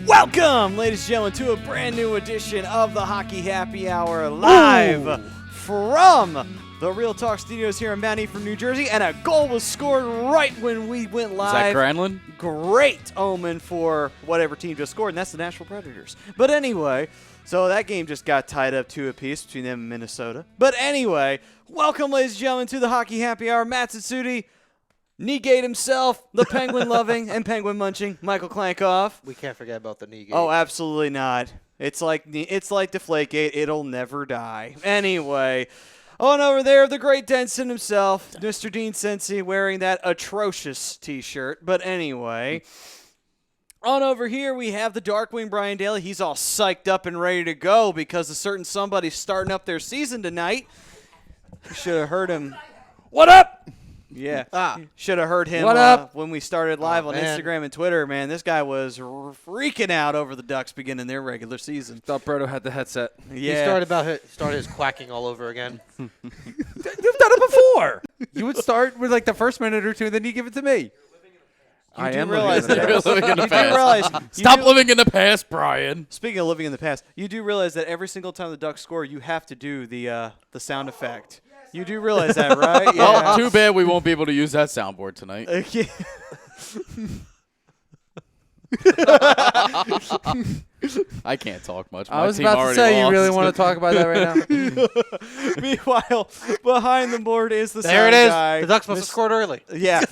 Welcome, ladies and gentlemen, to a brand new edition of the Hockey Happy Hour live from the Real Talk Studios here in Mount Ephraim, New Jersey, and a goal was scored right when we went live. Is that Granlund? Great omen for whatever team just scored, and that's the Nashville Predators. But anyway, so that game just got tied up 2-2 between them and Minnesota. But anyway, welcome, ladies and gentlemen, to the Hockey Happy Hour. Matt Tsutsuti, Negate himself, the penguin loving and penguin munching, Michael Klankoff. We can't forget about the Negate. Oh, absolutely not. It's like Deflategate. It'll never die. Anyway, on over there, the great Denson himself, Mr. Dean Sensi, wearing that atrocious T-shirt. But anyway, on over here, we have the Darkwing Brian Daly. He's all psyched up and ready to go because a certain somebody's starting up their season tonight. You should have heard him. What up? Yeah, should have heard him when we started live on Instagram and Twitter, man. This guy was freaking out over the Ducks beginning their regular season. Thought Berto had the headset. Yeah. He started his quacking all over again. You've done it before. You would start with like the first minute or two, then you give it to me. I am realize that. You're living in the past. Stop living in the past, Brian. Speaking of living in the past, you do realize that every single time the Ducks score, you have to do the sound effect. You do realize that, right? Yeah. Well, too bad we won't be able to use that soundboard tonight. I can't talk much. I was about to say, you really want to talk about that right now? Meanwhile, behind the board is the there sign it is. guy. The Ducks must have scored early. Yeah.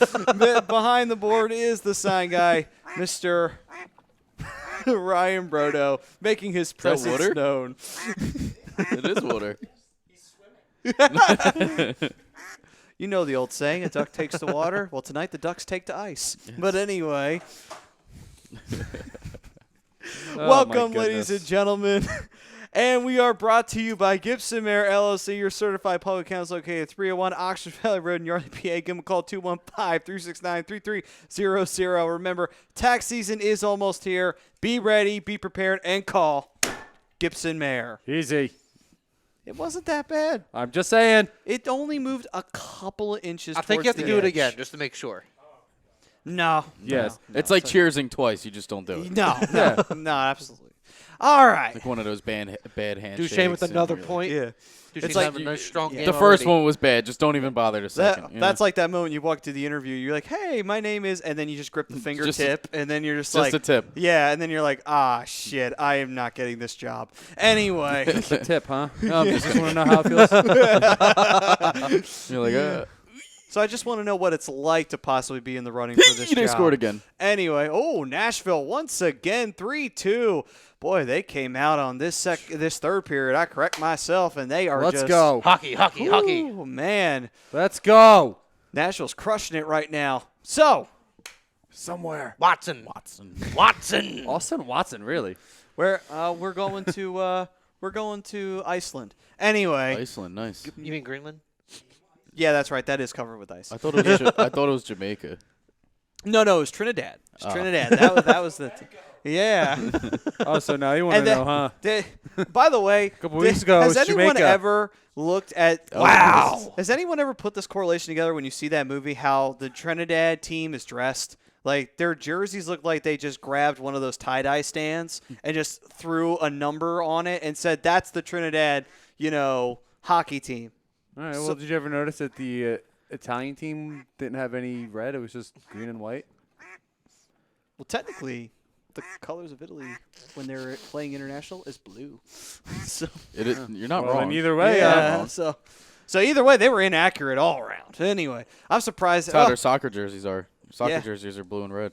Behind the board is the sign guy, Mr. Ryan Brodo, making his presence known. It is water. You know the old saying, a duck takes to water. Well, tonight the Ducks take to ice. Yes. But anyway, welcome, ladies and gentlemen. And we are brought to you by Gibson Mayer LLC, your certified public counsel located at 301 Oxford Valley Road in Yardley, PA. Give them a call, 215-369-3300. Remember, tax season is almost here. Be ready, be prepared, and call Gibson Mayer. Easy. It wasn't that bad. I'm just saying. It only moved a couple of inches. I think you have to do it again just to make sure. No. Yes. No, it's like cheersing twice. You just don't do it. No, absolutely. All right. Like one of those bad handshakes. Duchesne with another point. Yeah. It's like a nice strong game the first already. one was bad. Just don't even bother to second. That's like that moment you walk to the interview. You're like, hey, my name is, and then you just grip the fingertip, and then you're just like. Just a tip. Yeah, and then you're like, shit, I am not getting this job. Anyway. Just a tip, huh? No, you just want to know how it feels? You're like, So I just want to know what it's like to possibly be in the running for this job. They scored again. Anyway, Nashville once again, 3-2. Boy, they came out on this third period. I correct myself, and they are Let's go. Hockey. Oh, man. Let's go. Nashville's crushing it right now. So. Somewhere. Watson. Austin Watson, really? We're going to Iceland. Anyway. Iceland, nice. You mean Greenland? Yeah, that's right. That is covered with ice. I thought it was Jamaica. No, it was Trinidad. Trinidad. That was the. Yeah. Oh, so now you want to know, huh? By the way, a couple weeks ago, has it was anyone Jamaica. ever looked at? Wow. Has anyone ever put this correlation together when you see that movie? How the Trinidad team is dressed? Like their jerseys look like they just grabbed one of those tie-dye stands and just threw a number on it and said, "That's the Trinidad, hockey team." All right. Well, did you ever notice that the Italian team didn't have any red? It was just green and white. Well, technically, the colors of Italy when they're playing international is blue. So You're not wrong. And either way, yeah. So either way, they were inaccurate all around. Anyway, I'm surprised. That's how their soccer jerseys are. Jerseys are blue and red.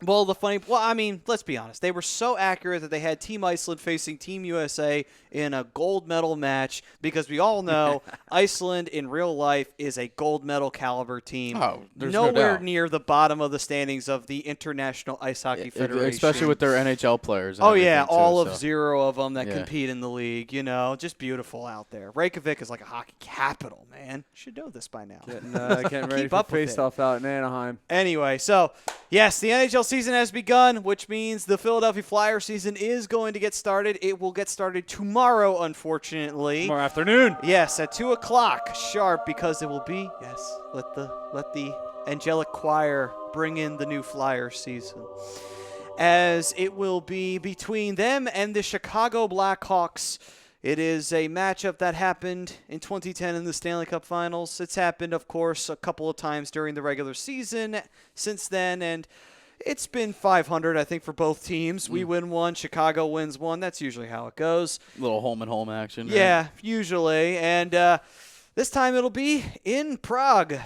Well, let's be honest. They were so accurate that they had Team Iceland facing Team USA in a gold medal match because we all know Iceland in real life is a gold medal caliber team. Oh, there's no nowhere doubt. near the bottom of the standings of the International Ice Hockey Federation. Especially with their NHL players. And all too, of 0 of them that compete in the league. Just beautiful out there. Reykjavik is like a hockey capital, man. You should know this by now. Getting ready for face-off out in Anaheim. Anyway, so, yes, the NHL season has begun, which means the Philadelphia Flyers season is going to get started. It will get started tomorrow, unfortunately. Tomorrow afternoon. Yes, at 2 o'clock sharp, because it will be, let the angelic choir bring in the new Flyers season. as it will be between them and the Chicago Blackhawks. It is a matchup that happened in 2010 in the Stanley Cup Finals. It's happened, of course, a couple of times during the regular season since then, and it's been 500, I think, for both teams. We win one, Chicago wins one. That's usually how it goes. Little home and home action. Right? Yeah, usually. And this time it'll be in Prague. And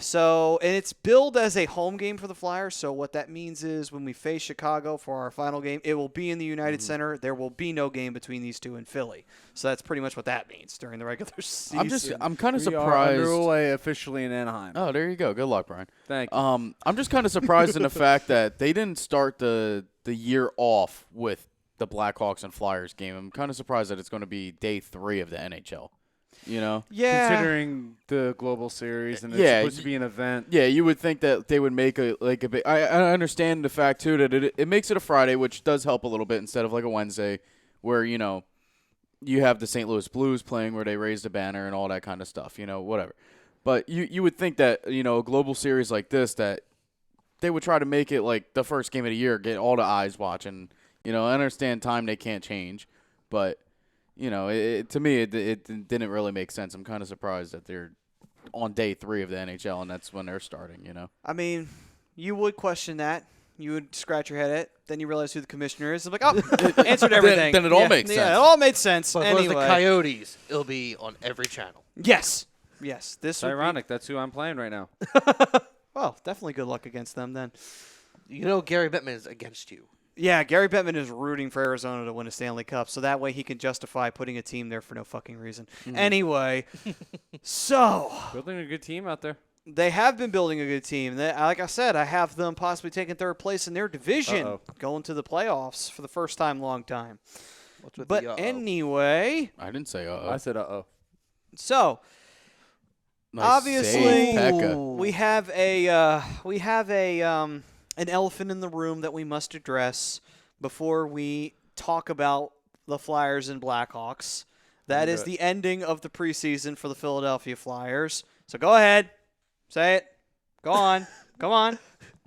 it's billed as a home game for the Flyers. So what that means is when we face Chicago for our final game, it will be in the United Center. There will be no game between these two in Philly. So that's pretty much what that means during the regular season. I'm kind of We are surprised. underway officially in Anaheim. Oh, there you go. Good luck, Brian. Thank you. I'm just kind of surprised in the fact that they didn't start the year off with the Blackhawks and Flyers game. I'm kind of surprised that it's going to be day 3 of the NHL. You know? Yeah. Considering the global series and it's Yeah, supposed to be an event. Yeah, you would think that they would make a big. I understand the fact too that it makes it a Friday, which does help a little bit instead of like a Wednesday, where you have the St. Louis Blues playing where they raise the banner and all that kind of stuff. Whatever. But you would think that a global series like this that they would try to make it like the first game of the year, get all the eyes watching. I understand time they can't change, but. To me, it didn't really make sense. I'm kind of surprised that they're on day 3 of the NHL, and that's when they're starting, I mean, you would question that. You would scratch your head at it. Then you realize who the commissioner is. I'm like, oh, answered everything. Then it all makes sense. Yeah, it all made sense. But anyway. for the Coyotes, it'll be on every channel. Yes. This It's would ironic. That's who I'm playing right now. Well, definitely good luck against them then. Gary Bettman is against you. Yeah, Gary Bettman is rooting for Arizona to win a Stanley Cup, so that way he can justify putting a team there for no fucking reason. Anyway, so Building a good team out there. they have been building a good team. Like I said, I have them possibly taking 3rd place in their division, going to the playoffs for the first time in a long time. What's with But the anyway, I didn't say I said uh-oh. so Nice obviously save, Pekka. we have an elephant in the room that we must address before we talk about the Flyers and Blackhawks. That is the ending of the preseason for the Philadelphia Flyers. So go ahead. Say it. Go on. Come on.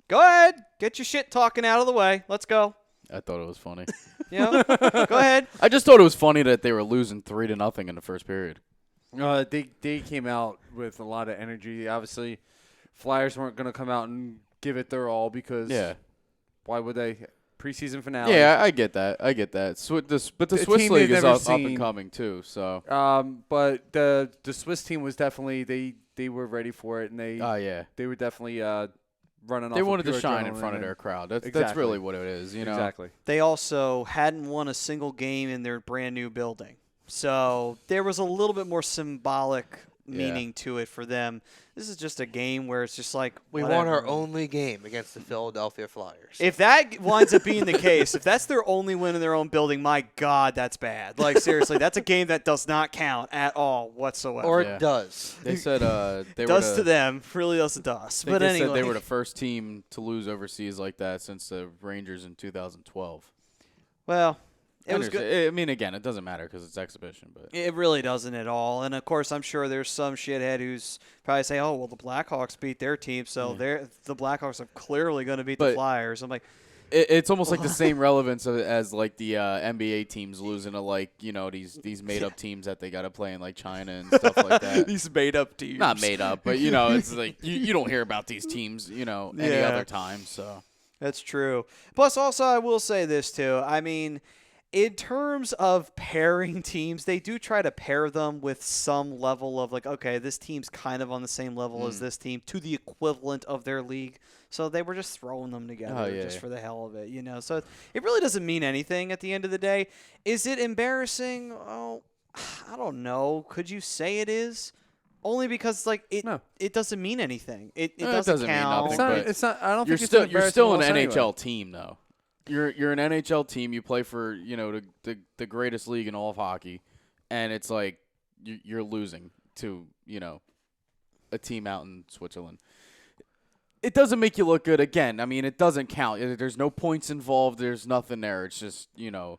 Go ahead. Get your shit talking out of the way. Let's go. I thought it was funny. Go ahead. I just thought it was funny that they were losing 3-0 in the first period. They came out with a lot of energy. Obviously, Flyers weren't going to come out and give it their all because why would they? Preseason finale. Yeah, I get that. But the Swiss League is up and coming too. So. But the Swiss team was definitely they were ready for it and they were definitely running off. They wanted to pure shine in adrenaline front of and- their crowd. That's Exactly. really what it is. Exactly. They also hadn't won a single game in their brand new building. So there was a little bit more symbolic meaning to it for them. This is just a game where it's just like We whatever. won our only game against the Philadelphia Flyers. If that winds up being the case, if that's their only win in their own building, my God, that's bad. Like, seriously, that's a game that does not count at all whatsoever. or Yeah. it does. They said they does were to them, really does to us. I think But they anyway, said they were the first team to lose overseas like that since the Rangers in 2012. well, it was good. I mean, again, it doesn't matter because it's exhibition, but It really doesn't at all. And, of course, I'm sure there's some shithead who's probably saying, oh, well, the Blackhawks beat their team, so the Blackhawks are clearly going to beat the But- Flyers. I'm like, it's almost like the same relevance as like the NBA teams losing to like these made up teams that they got to play in like China and stuff like that. these made-up teams. Not made up, but it's like you don't hear about these teams any Yeah. other time. So That's true. Plus, also, I will say this, too. I mean, in terms of pairing teams, they do try to pair them with some level of like, okay, this team's kind of on the same level as this team to the equivalent of their league. So they were just throwing them together just for the hell of it, So it really doesn't mean anything at the end of the day. Is it embarrassing? Oh, I don't know. Could you say it is? Only because it doesn't mean anything. It doesn't doesn't mean count. nothing. It's not. I don't you're think still it's you're still an embarrassing NHL loss team though. You're an NHL team. You play for the greatest league in all of hockey, and it's like you're losing to a team out in Switzerland. It doesn't make you look good. Again, I mean, it doesn't count. There's no points involved. There's nothing there. It's just No,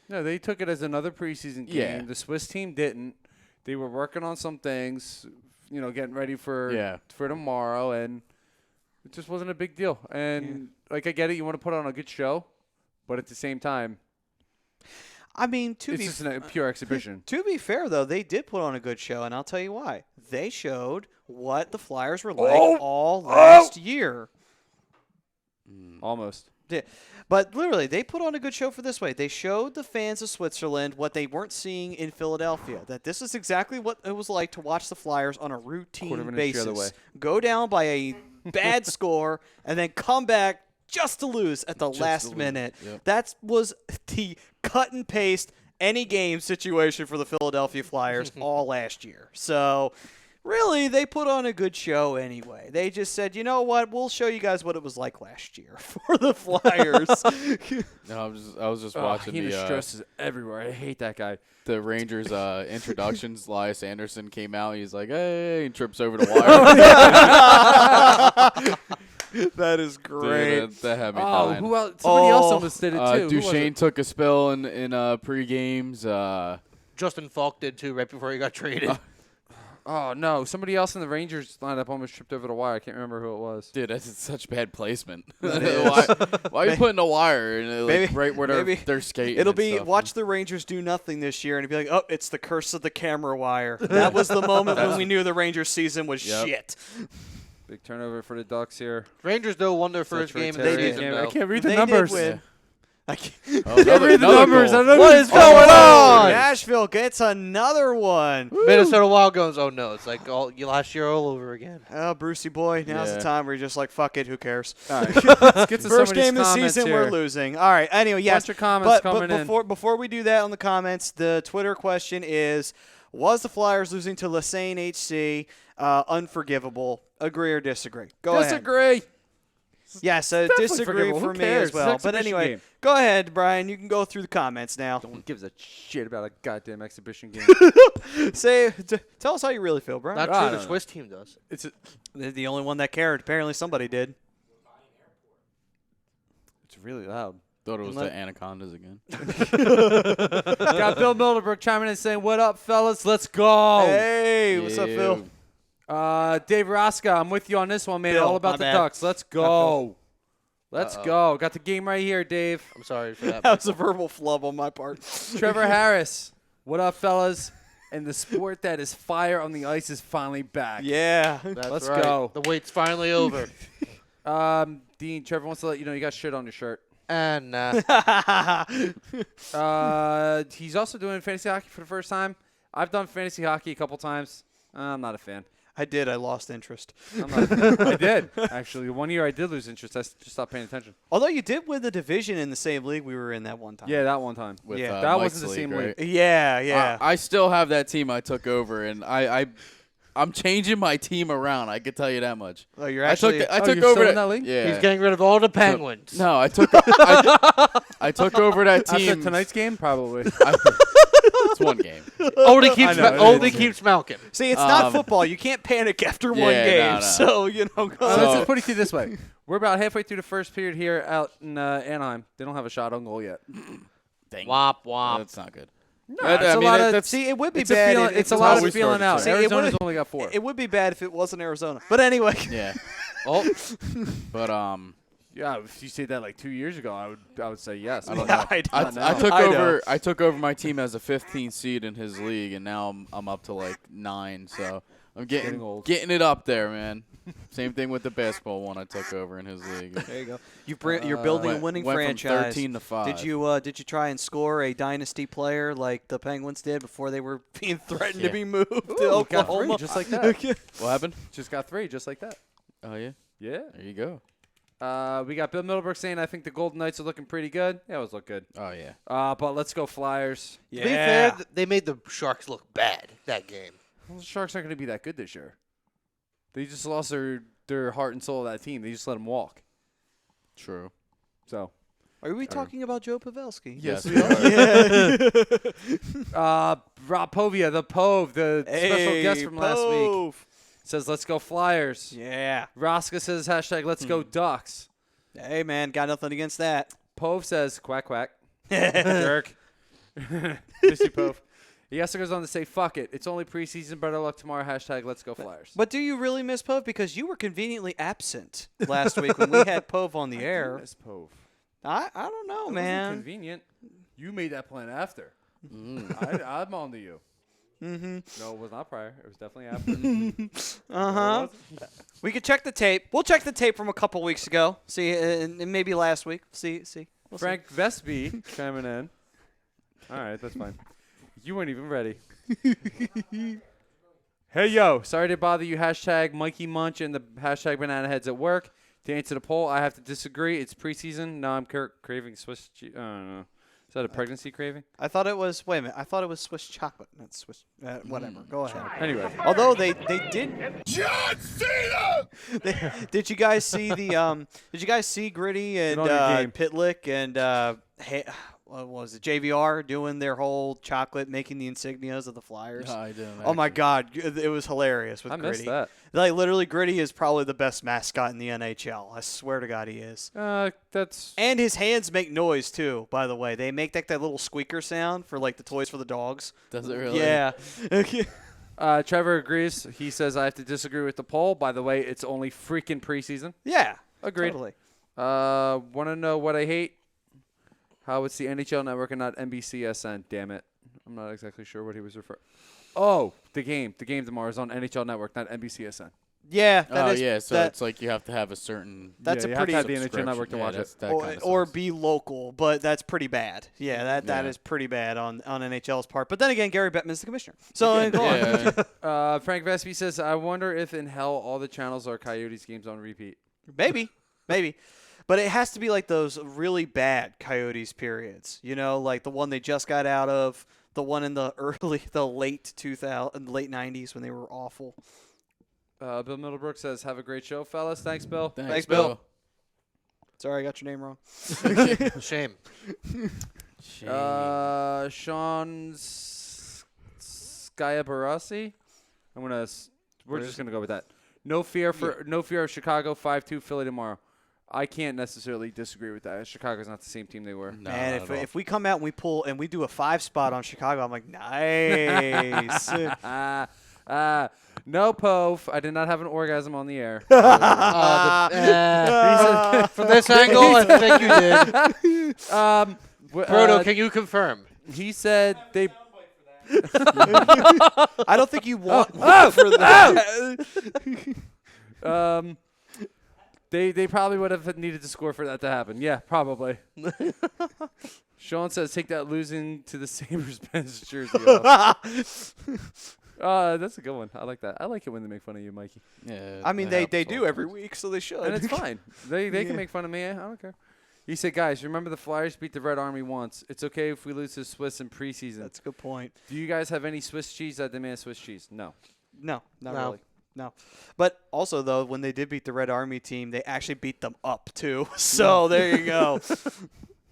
they took it as another preseason game. Yeah. The Swiss team didn't. They were working on some things, getting ready for tomorrow, and it just wasn't a big deal. And I get it. You want to put on a good show, But at the same time, I mean, it's just a pure exhibition. to be fair, though, they did put on a good show, and I'll tell you why. They showed what the Flyers were like all last year. Almost. Yeah. But literally, they put on a good show for this way. They showed the fans of Switzerland what they weren't seeing in Philadelphia, that this is exactly what it was like to watch the Flyers on a routine basis. Go down by a bad score and then come back just to lose at the last minute. Yep. That was the cut and paste any game situation for the Philadelphia Flyers all last year. So really, they put on a good show anyway. They just said, you know what, we'll show you guys what it was like last year for the Flyers. No, I was just watching he the stresses everywhere. I hate that guy. The Rangers introductions. Elias Anderson came out. He's like, hey, and trips over the wire. That is great. Dude, that had me dying. Who else? Somebody else almost did it too. Duchesne took a spill in pre-games. Justin Falk did too right before he got traded. Oh, no. Somebody else in the Rangers lineup almost tripped over the wire. I can't remember who it was. Dude, that's such bad placement. Why are you putting a wire in, right where they're skating? It'll be watch the Rangers do nothing this year, and it'll be like, oh, it's the curse of the camera wire. That was the moment when we knew the Rangers season was shit. Big turnover for the Ducks here. Rangers, though, won their first game in the They did. season. I though. can't read the They numbers. did win. I can't Read the numbers. I don't know What is going on? Nashville gets another one. Minnesota Wild goes, oh no, it's like last year all over again. Oh, Brucey boy, now's the time where you're just like, fuck it, who cares? All right. Let's get to First some of game of these the season, comments we're here. losing. All right, anyway, yes. Bunch of comments but coming in. before we do that on the comments, the Twitter question is, was the Flyers losing to Lassane HC unforgivable? Agree or disagree? Go ahead. Disagree. Yes, Definitely disagree forgivable. for Who me cares? as well. It's an But exhibition anyway, game. go ahead, Brian. You can go through the comments now. No one gives a shit about a goddamn exhibition game. Tell us how you really feel, Brian. Not I true, don't the know. Swiss team does. They're the only one that cared. Apparently, somebody did. It's really loud. Thought it was the Anacondas again. Got Bill Milderbrook chiming in saying, what up, fellas? Let's go. Hey, what's up, Phil? Dave Rosca, I'm with you on this one, man. Bill, All about my the bad. Ducks. Let's go. Let's go. Got the game right here, Dave. I'm sorry for that. That was a verbal flub on my part. Trevor Harris, what up, fellas? And the sport that is fire on the ice is finally back. Yeah. That's Let's right. go. The wait's finally over. Dean, Trevor wants to let you know you got shit on your shirt. And He's also doing fantasy hockey for the first time. I've done fantasy hockey a couple times. I'm not a fan. I did. I lost interest. I'm not a fan. I did. Actually, 1 year I did lose interest. I just stopped paying attention. Although you did win the division in the same league we were in that one time. Yeah, that one time. With, Yeah. That Mike's wasn't the same right? league. Yeah, yeah. I still have that team I took over, and I'm changing my team around. I can tell you that much. Oh, you're I actually. took you're over still in that league? Yeah. he's getting rid of all the Penguins. No, I took I took over that team. After tonight's game, probably. It's one game. Only keeps I know, only it is. keeps Malkin. See, it's not football. You can't panic after one game. no. So, you know. Go Let's So- just put it to you this way. We're about halfway through the first period here out in Anaheim. They don't have a shot on goal yet. Dang. Womp womp. That's not good. No, I it's a mean, lot that- of that's See, it would be it's a bad. feeling, if it's a it lot was- of feeling out. See, it Arizona's would- only got 4. It would be bad if it wasn't Arizona. But anyway. yeah. Oh, But Yeah, if you said that like 2 years ago, I would say yes. I don't Yeah, know. I I, don't know. I took I know. over. I took over my team as a 15th seed in his league, and now I'm up to like 9. So I'm Getting old. getting it up there, man. Same thing with the basketball one I took over in his league. There you go. You're building a winning went franchise. from 13 to 5. Did you try and score a dynasty player like the Penguins did before they were being threatened to Yeah. be moved to Ooh, got 3 Oklahoma? just like that. What happened? Just got 3 just like that. Oh yeah. Yeah. There you go. We got Bill Middlebrook saying, I think the Golden Knights are looking pretty good. Yeah, it was look good. Oh yeah. But let's go Flyers. to be fair, they made the Sharks look bad that game. Well, the Sharks aren't going to be that good this year. They just lost their heart and soul of that team. They just let them walk. True. So, Are we talking about Joe Pavelski? Yes, we we Rob Povia, the Pove, the special guest from last week, Pove. says, let's go Flyers. Yeah. Roska says, hashtag, let's go Ducks. Hey, man, got nothing against that. Pove says, quack, quack. Jerk. Miss you, Pove. He also goes on to say, fuck it. It's only preseason. Better luck tomorrow. Hashtag, let's go Flyers. But do you really miss Pove? Because you were conveniently absent last week when we had Pove on the air. Miss Pove. I don't know, It wasn't man. convenient. You made that plan after. I'm on to you. Mm-hmm. No, it was not prior. It was definitely after. Uh-huh. We could check the tape. We'll check the tape from a couple weeks ago. See, and maybe last week. See. We'll Frank Vesby coming in. All right, that's fine. You weren't even ready. Hey, yo. Sorry to bother you. Hashtag Mikey Munch and the hashtag Banana Heads at work. To answer the poll, I have to disagree. It's preseason. No, I'm craving Swiss cheese. I don't know. Is that a pregnancy craving? I thought it was. Wait a minute. I thought it was Swiss chocolate, not Swiss. Whatever. Go ahead. Anyway. Although they did. John Cena. Did you guys see the Did you guys see Gritty and Get on your game. Pitlick and what was it? JVR doing their whole chocolate, making the insignias of the Flyers. No, I didn't. Oh my God, it was hilarious with I Gritty. missed that. Like literally, Gritty is probably the best mascot in the NHL. I swear to God, he is. That's. And his hands make noise too. By the way, they make that little squeaker sound for like the toys for the dogs. Does it really? Yeah. Trevor agrees. He says I have to disagree with the poll. By the way, it's only freaking preseason. Yeah. Agreed. Totally. Want to know what I hate? How it's the NHL Network and not NBCSN. Damn it. I'm not exactly sure what he was referring. Oh, the game. The game tomorrow is on NHL Network, not NBCSN. Yeah. So it's like you have to have a certain. That's you a have pretty. to have the NHL Network to watch it. Or be local, but that's pretty bad. Yeah, that is pretty bad on NHL's part. But then again, Gary Bettman's the commissioner. So go on. Frank Vespi says, I wonder if in hell all the channels are Coyotes games on repeat. Maybe. But it has to be like those really bad Coyotes periods. You know, like the one they just got out of, the one in the late 90s when they were awful. Bill Middlebrook says, have a great show, fellas. Thanks, Bill. Thanks, Bill. Sorry, I got your name wrong. Shame. Sean Scayabarasi. We're just gonna go with that. No fear of Chicago. 5-2 Philly tomorrow. I can't necessarily disagree with that. Chicago's not the same team they were. No, Man, if we come out and we do a 5 spot on Chicago, I'm like, nice. No, Pove. I did not have an orgasm on the air. From this angle, I think you did. Brodo, can you confirm? He said they. I don't think you want for that. They probably would have needed to score for that to happen. Yeah, probably. Sean says, take that losing to the Sabres bench jersey off. That's a good one. I like that. I like it when they make fun of you, Mikey. Yeah. I mean, they do every week, so they should. And it's fine. They can make fun of me. I don't care. He said, guys, remember the Flyers beat the Red Army once. It's okay if we lose to Swiss in preseason. That's a good point. Do you guys have any Swiss cheese that demand Swiss cheese? No. No, not really. No. But also, though, when they did beat the Red Army team, they actually beat them up, too. So there you go.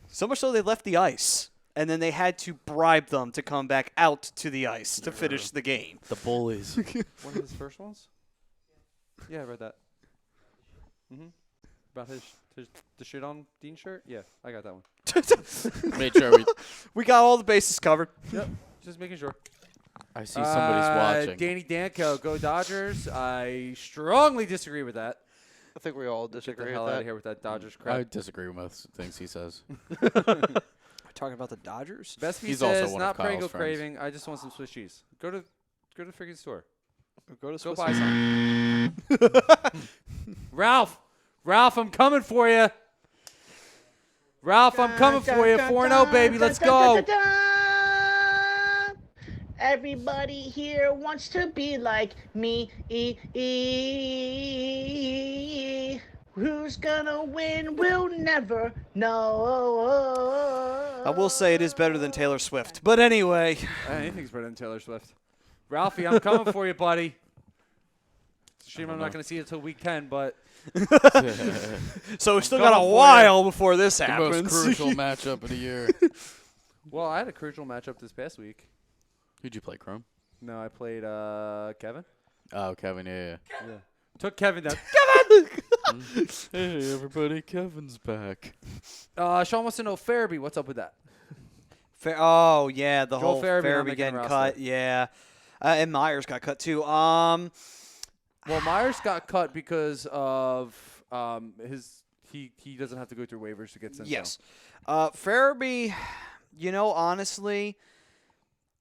So much so they left the ice. And then they had to bribe them to come back out to the ice to finish the game. The bullies. One of his first ones? Yeah, I read that. About the shit on Dean shirt? Yeah, I got that one. Made sure we got all the bases covered. Yep, just making sure. I see somebody's watching. Danny Danko, go Dodgers. I strongly disagree with that. I think we all Get disagree the with hell that. out of here with that Dodgers crap. I disagree with most things he says. We're talking about the Dodgers? Bestie He's says, also one of not Kyle's Prego friends. craving. I just want some Swiss cheese. Go to the freaking store. Go Go buy some. Ralph, I'm coming for you. Ralph, I'm coming for you. 4-0, baby. Let's go. Everybody here wants to be like me. Who's gonna win? We'll never know. I will say it is better than Taylor Swift. But anyway. Anything's better than Taylor Swift. Ralphie, I'm coming for you, buddy. It's a shame I'm not going to see it until week 10, but. So we still got a while before this The happens. most crucial matchup of the year. Well, I had a crucial matchup this past week. Who'd you play, Chrome? No, I played Kevin. Oh, Kevin, yeah. Took Kevin down. Hey, everybody, Kevin's back. Sean wants to know Farabee. What's up with that? Oh, yeah, the Joel whole Farabee not Farabee making getting the cut. roster. Yeah. And Myers got cut, too. Well, Myers got cut because of he doesn't have to go through waivers to get sent Yes. Farabee, honestly,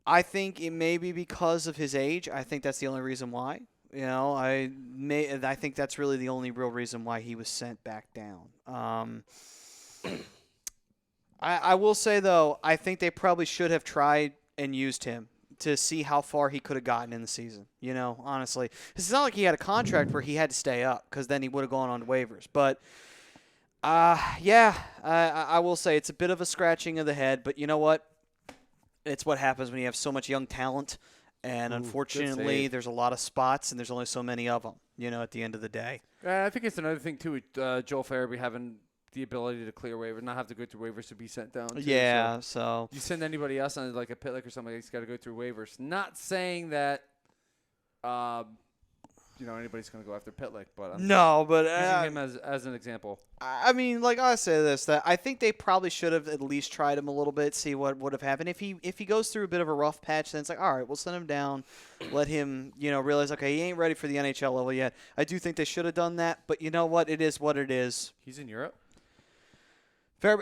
I think it may be because of his age. I think that's the only reason why. I think that's really the only real reason why he was sent back down. I will say, though, I think they probably should have tried and used him to see how far he could have gotten in the season, honestly. It's not like he had a contract where he had to stay up because then he would have gone on to waivers. But, I will say it's a bit of a scratching of the head. But you know what? It's what happens when you have so much young talent. And unfortunately, there's a lot of spots, and there's only so many of them, at the end of the day. I think it's another thing, too, with Joel Farabee having the ability to clear waivers, not have to go through waivers to be sent down. Too, yeah, so you send anybody else on like a Pitlick or something, he's got to go through waivers. Not saying that, anybody's going to go after Pitlick, but I'm using him as an example. I mean, like I say this, that I think they probably should have at least tried him a little bit, see what would have happened. If he goes through a bit of a rough patch, then it's like, all right, we'll send him down, let him, realize, okay, he ain't ready for the NHL level yet. I do think they should have done that, but you know what? It is what it is. He's in Europe?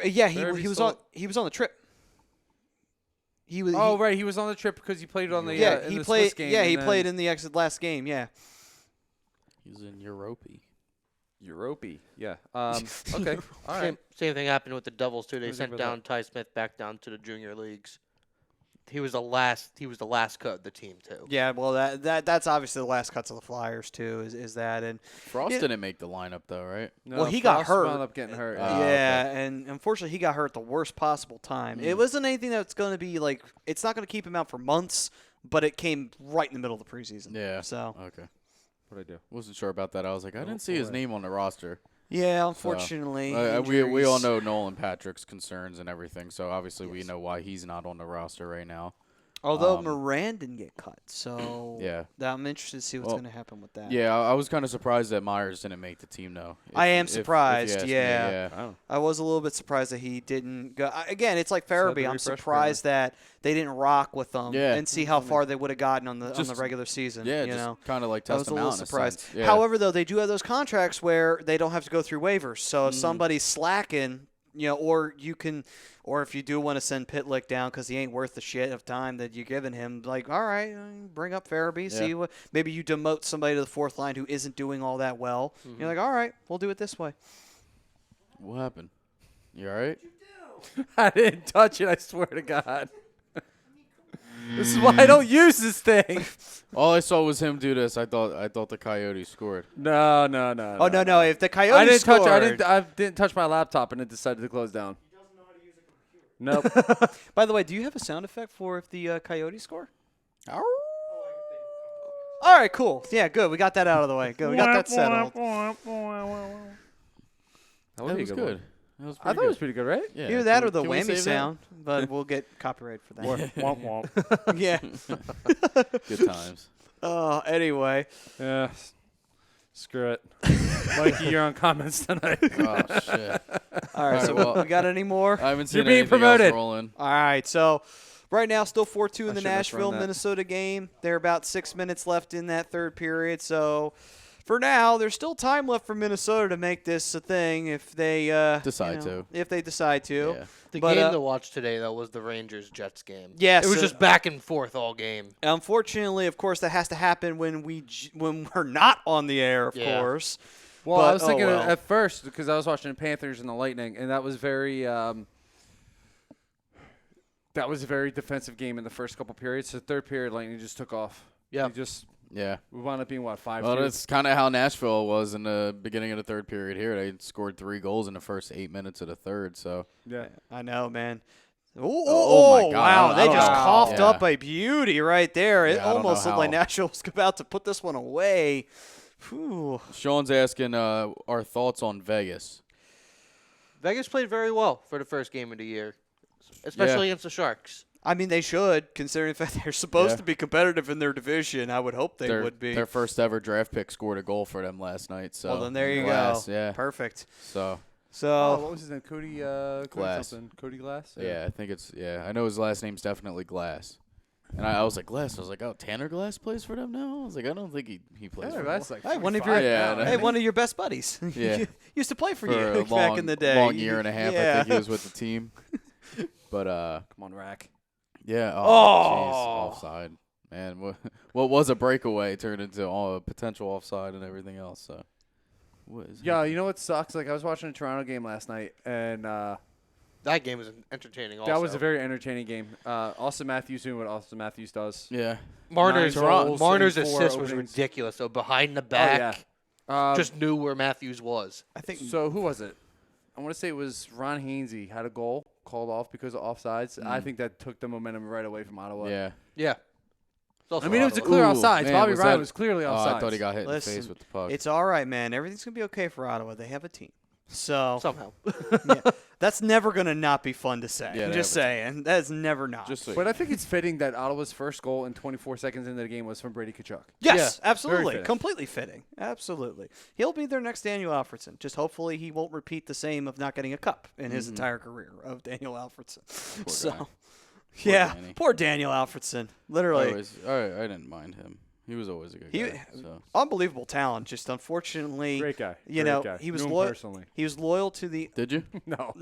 Yeah, he was on the trip. He was. Right, he was on the trip because he played on the he the played. Swiss game. Yeah, he played in the last game. Yeah. He's in Europe. Yeah. Okay. All right. Same thing happened with the Devils too. They Who's sent over down Ty Smith back down to the junior leagues. He was the last cut of the team too. Yeah, well, that's obviously the last cuts of the Flyers too. Is that and Frost didn't make the lineup though, right? No, well, he got Frost hurt. wound up getting hurt. yeah, okay. and unfortunately, he got hurt at the worst possible time. It wasn't anything that's going to be like it's not going to keep him out for months, but it came right in the middle of the preseason. Yeah. So Okay. What'd I do? Wasn't sure about that. I was like, I didn't see his name on the roster. yeah, unfortunately, We all know Nolan Patrick's concerns and everything, so obviously we know why he's not on the roster right now. Although Moran didn't get cut, so Yeah. I'm interested to see what's going to happen with that. Yeah, I was kind of surprised that Myers didn't make the team, though. I am surprised, if you ask me, yeah. Oh. I was a little bit surprised that he didn't go. Again, it's like had the Farabee. I'm refresh surprised that they didn't rock with them Yeah. and see how far they would have gotten on the Just- regular season. Yeah, you know, just kind of like I test was a them little out in a surprised. sense. Yeah. However, though, they do have those contracts where they don't have to go through waivers. So if somebody's slacking, or if you do want to send Pitlick down because he ain't worth the shit of time that you're giving him, like, all right, bring up Farabee, see what. Maybe you demote somebody to the fourth line who isn't doing all that well. You're like, all right, we'll do it this way. What happened? You all right? I didn't touch it, I swear to God. This is why I don't use this thing. All I saw was him do this. I thought the Coyotes scored. No. Oh no! If the Coyotes I didn't scored, touch. I didn't touch my laptop, and it decided to close down. He doesn't know how to use a computer. Nope. By the way, do you have a sound effect for if the Coyotes score? Ow. All right, cool. Yeah, good. We got that out of the way. Good. We got that settled. That That was good. good. That was I pretty thought it was good. pretty good, right? Yeah. Either that Can or the we- can we whammy save that? sound, but we'll get copyright for that. Womp womp. yeah. Good times. Anyway. Yeah. Screw it. Mikey, you're on comments tonight. Oh shit. All right. So well, we got any more? I haven't seen You're being anything promoted. else rolling. All right. So right now, still 4-2 in I the shouldn't have Nashville thrown that. Minnesota game. There are about 6 minutes left in that third period. So for now, there's still time left for Minnesota to make this a thing if they Decide to. If they decide to. Yeah. The But, game to watch today, though, was the Rangers-Jets game. Yes, It was just back and forth all game. Unfortunately, of course, that has to happen when we're not on the air, of Yeah. course. Well, But- I was thinking oh, well. at first because I was watching the Panthers and the Lightning, and that was very that was a very defensive game in the first couple periods. The third period, Lightning just took off. Yeah. Yeah. We wound up being, 5-2? Well, that's kind of how Nashville was in the beginning of the third period here. They scored 3 goals in the first 8 minutes of the third, so. Yeah. I know, man. Oh, my God. Wow, I they don't just know. coughed Yeah. up a beauty right there. It Yeah, I don't almost know looked like how. Nashville was about to put this one away. Whew. Sean's asking our thoughts on Vegas. Vegas played very well for the first game of the year, especially against the Sharks. I mean, they should, considering the fact they're supposed Yeah. to be competitive in their division. I would hope they would be. Their first ever draft pick scored a goal for them last night. So Well, then there you Glass, go. Yeah. Perfect. So So, what was his name? Cody Glass. something. Cody Glass? yeah, I think it's I know his last name's definitely Glass. And I was like, Glass. I was like, oh, Tanner Glass plays for them now? I was like, I don't think he plays for them. That's like Hey, one of 45 your now, Yeah, hey, right? one of your best buddies. Yeah. Used to play for For you a back in the day. long year and a half, I Yeah. think he was with the team. But, Come on, Rack. yeah. Oh, jeez. Offside. Man, what was a breakaway turned into a potential offside and everything else. So, what is Yeah, you know what sucks? Like, I was watching a Toronto game last night, and That game was entertaining also. that was a very entertaining game. Austin Matthews doing what Austin Matthews does. Yeah. Marner's 9 goals, Marner's 74 assist was openings. ridiculous. So behind the back, yeah. just knew where Matthews was. I think So who was it? I want to say it was Ron Hainsey had a goal called off because of offsides. I think that took the momentum right away from Ottawa. Yeah. Yeah. It's also I mean, it was a Ottawa. clear Ooh, offsides. man, Bobby was Ryan that- was clearly Oh, offsides. I thought he got hit in the Listen, face with the puck. it's all right, man. Everything's gonna be okay for Ottawa. They have a team. So somehow. yeah, that's never gonna not be fun to say. Yeah, they Just have a saying, that's never not. Just so But I think it's fitting that Ottawa's first goal in 24 seconds into the game was from Brady Tkachuk. yes, very absolutely, fitting. completely fitting. Absolutely, he'll be their next Daniel Alfredson. Just hopefully he won't repeat the same of not getting a cup in his entire career of Daniel Alfredson. So, guy. yeah, Danny. poor Daniel Alfredson. Literally, I didn't mind him. He was always a good He- guy. So. unbelievable talent. Just unfortunately, Great guy. You Great know, guy. he was Knew him loyal. personally. He was loyal to the. Did you? No.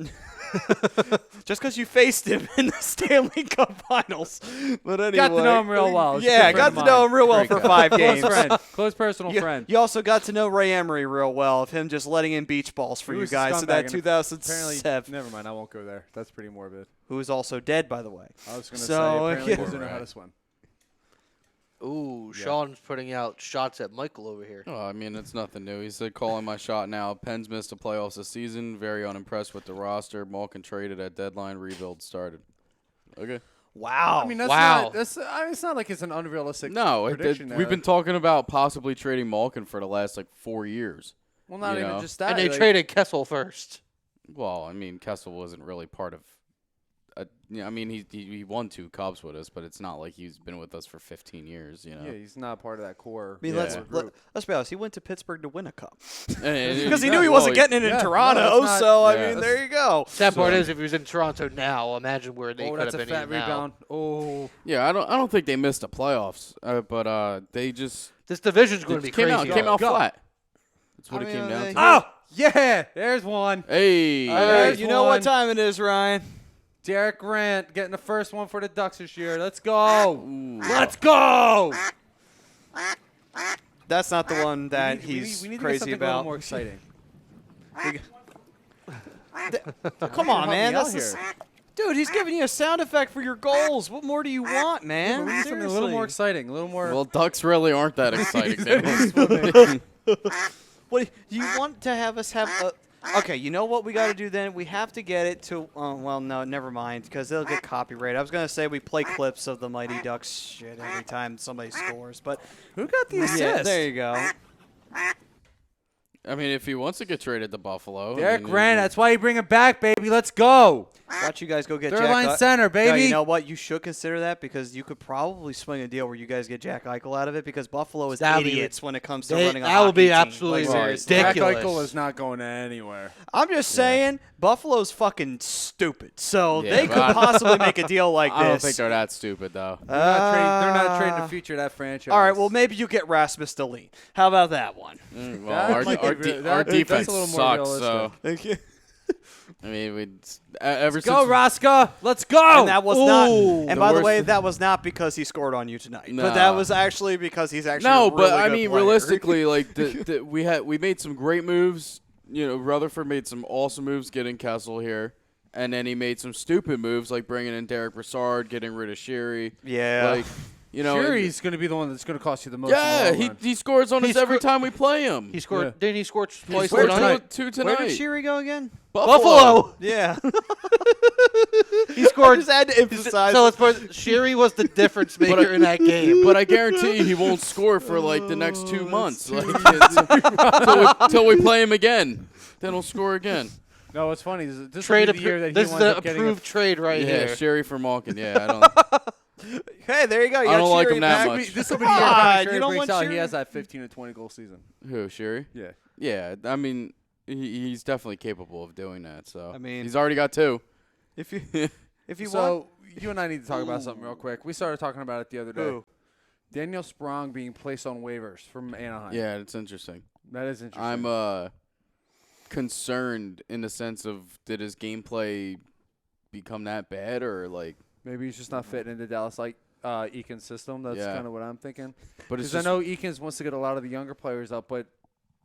Just because you faced him in the Stanley Cup Finals, but anyway, Got to know him real well. He's a Yeah, good got friend to of know mine. him real well Great for guy. 5 Close games. friend. Close personal friend. You also got to know Ray Emery real well of him just letting in beach balls for He you was a guys in that scumbag and 2007. Apparently, never mind. I won't go there. That's pretty morbid. Who is also dead, by the way. I was going to So, say, apparently yeah. he doesn't know how to swim. Ooh, Sean's putting out shots at Michael over here. Oh, I mean, it's nothing new. He said, calling my shot now. Penn's missed the playoffs this season. Very unimpressed with the roster. Malkin traded at deadline. Rebuild started. Okay. Wow. I mean, that's Wow. not. That's. I mean, it's not like it's an unrealistic. No, prediction there. we've been talking about possibly trading Malkin for the last, 4 years. Well, not you even know. just that. And they like, traded Kessel first. Well, I mean, Kessel wasn't really part of. I mean, he won 2 Cups with us, but it's not like he's been with us for 15 years. You know. Yeah, he's not part of that core. I mean, Yeah. let's be honest. He went to Pittsburgh to win a cup because Because he knew he wasn't getting it in yeah, Toronto. no, that's not- so I yeah. mean, there you go. Sad part is, if he was in Toronto now, imagine where they Oh, could have that's a been fat in now. rebound. Oh, Yeah, I don't think they missed the playoffs, but they just This division's going to be came crazy. out Go. flat. That's what I it mean, came down they- to. oh, yeah. There's one. Hey, All right, There's you know what one. time it is, Ryan. Derek Grant getting the first one for the Ducks this year. Let's go. Let's go. That's not the one that we he's need to get crazy something a little about. more exciting. Come on, Help man. me out That's the here. dude. He's giving you a sound effect for your goals. What more do you want, man? We need something a little more exciting. A little more. well, Ducks really aren't that exciting. They What you want to have us have a? Okay, you know what we got to do then? We have to get it to. Well, no, never mind, because they'll get copyrighted. I was gonna say we play clips of the Mighty Ducks shit every time somebody scores, but Who got the assist? yeah, there you go. I mean, if he wants to get traded to Buffalo, Derek I mean, Grant. That's why you bring him back, baby. Let's go. Watch you guys go get Third Jack line center, No, baby. you know what? You should consider that because you could probably swing a deal where you guys get Jack Eichel out of it because Buffalo is That'd be- idiots when it comes to They- running a that would hockey be team. absolutely Like, seriously. Jack ridiculous. Eichel is not going anywhere. I'm just saying, Buffalo's fucking stupid. So Yeah, they but could I- possibly make a deal like this. I don't think they're that stupid though. They're not trading the future of that franchise. All right, well, maybe you get Rasmus Dahlin. How about that one? Well, That our, might be our, real- de- that- our that's defense a little more sucks. So realistic. Thank you. I mean, we ever Go, since Raska. Let's go. And that was not. Ooh. And The by the worst- way, that was not because he scored on you tonight. No. But that was actually because he's actually no, a really but I good mean, player. realistically, like we made some great moves. You know, Rutherford made some awesome moves getting Kessel here, and then he made some stupid moves like bringing in Derek Brassard, getting rid of Sherry. Yeah. Like, you know, Sherry's going to be the one that's going to cost you the most. in the yeah, long he run. he scores on us He's every sco- time we play him. He scored. Yeah. Didn't he score twice scored tonight? two Where tonight. did Sheary go again? Buffalo. Yeah. He scored. just had to emphasize. So let's put Sherry was the difference maker in that game. But I guarantee he won't score for like the next 2 months, like, until we play him again. Then he'll score again. No, it's funny. This Trade will be the year that this he is winds the up getting approved trade right Yeah, here. Sherry for Malkin. Yeah, I don't. Hey, there you go. You I got don't like Sheary him that back. much. This will be Come the year on, Connor you Sherry don't breaks want out. Sherry? He has that 15 to 20 goal season. Who, Sherry? Yeah. Yeah, I mean, he's definitely capable of doing that. So I mean- he's already got 2. If you if you So want, you and I need to talk about something real quick. We started talking about it the other day. Who? Daniel Sprong being placed on waivers from Anaheim. Yeah, it's interesting. That is interesting. I'm concerned in the sense of did his gameplay become that bad or like Maybe he's just not fitting into Dallas Eakin's system. That's Yeah. kind of what I'm thinking. but it's Because I just, know Eakins wants to get a lot of the younger players up, but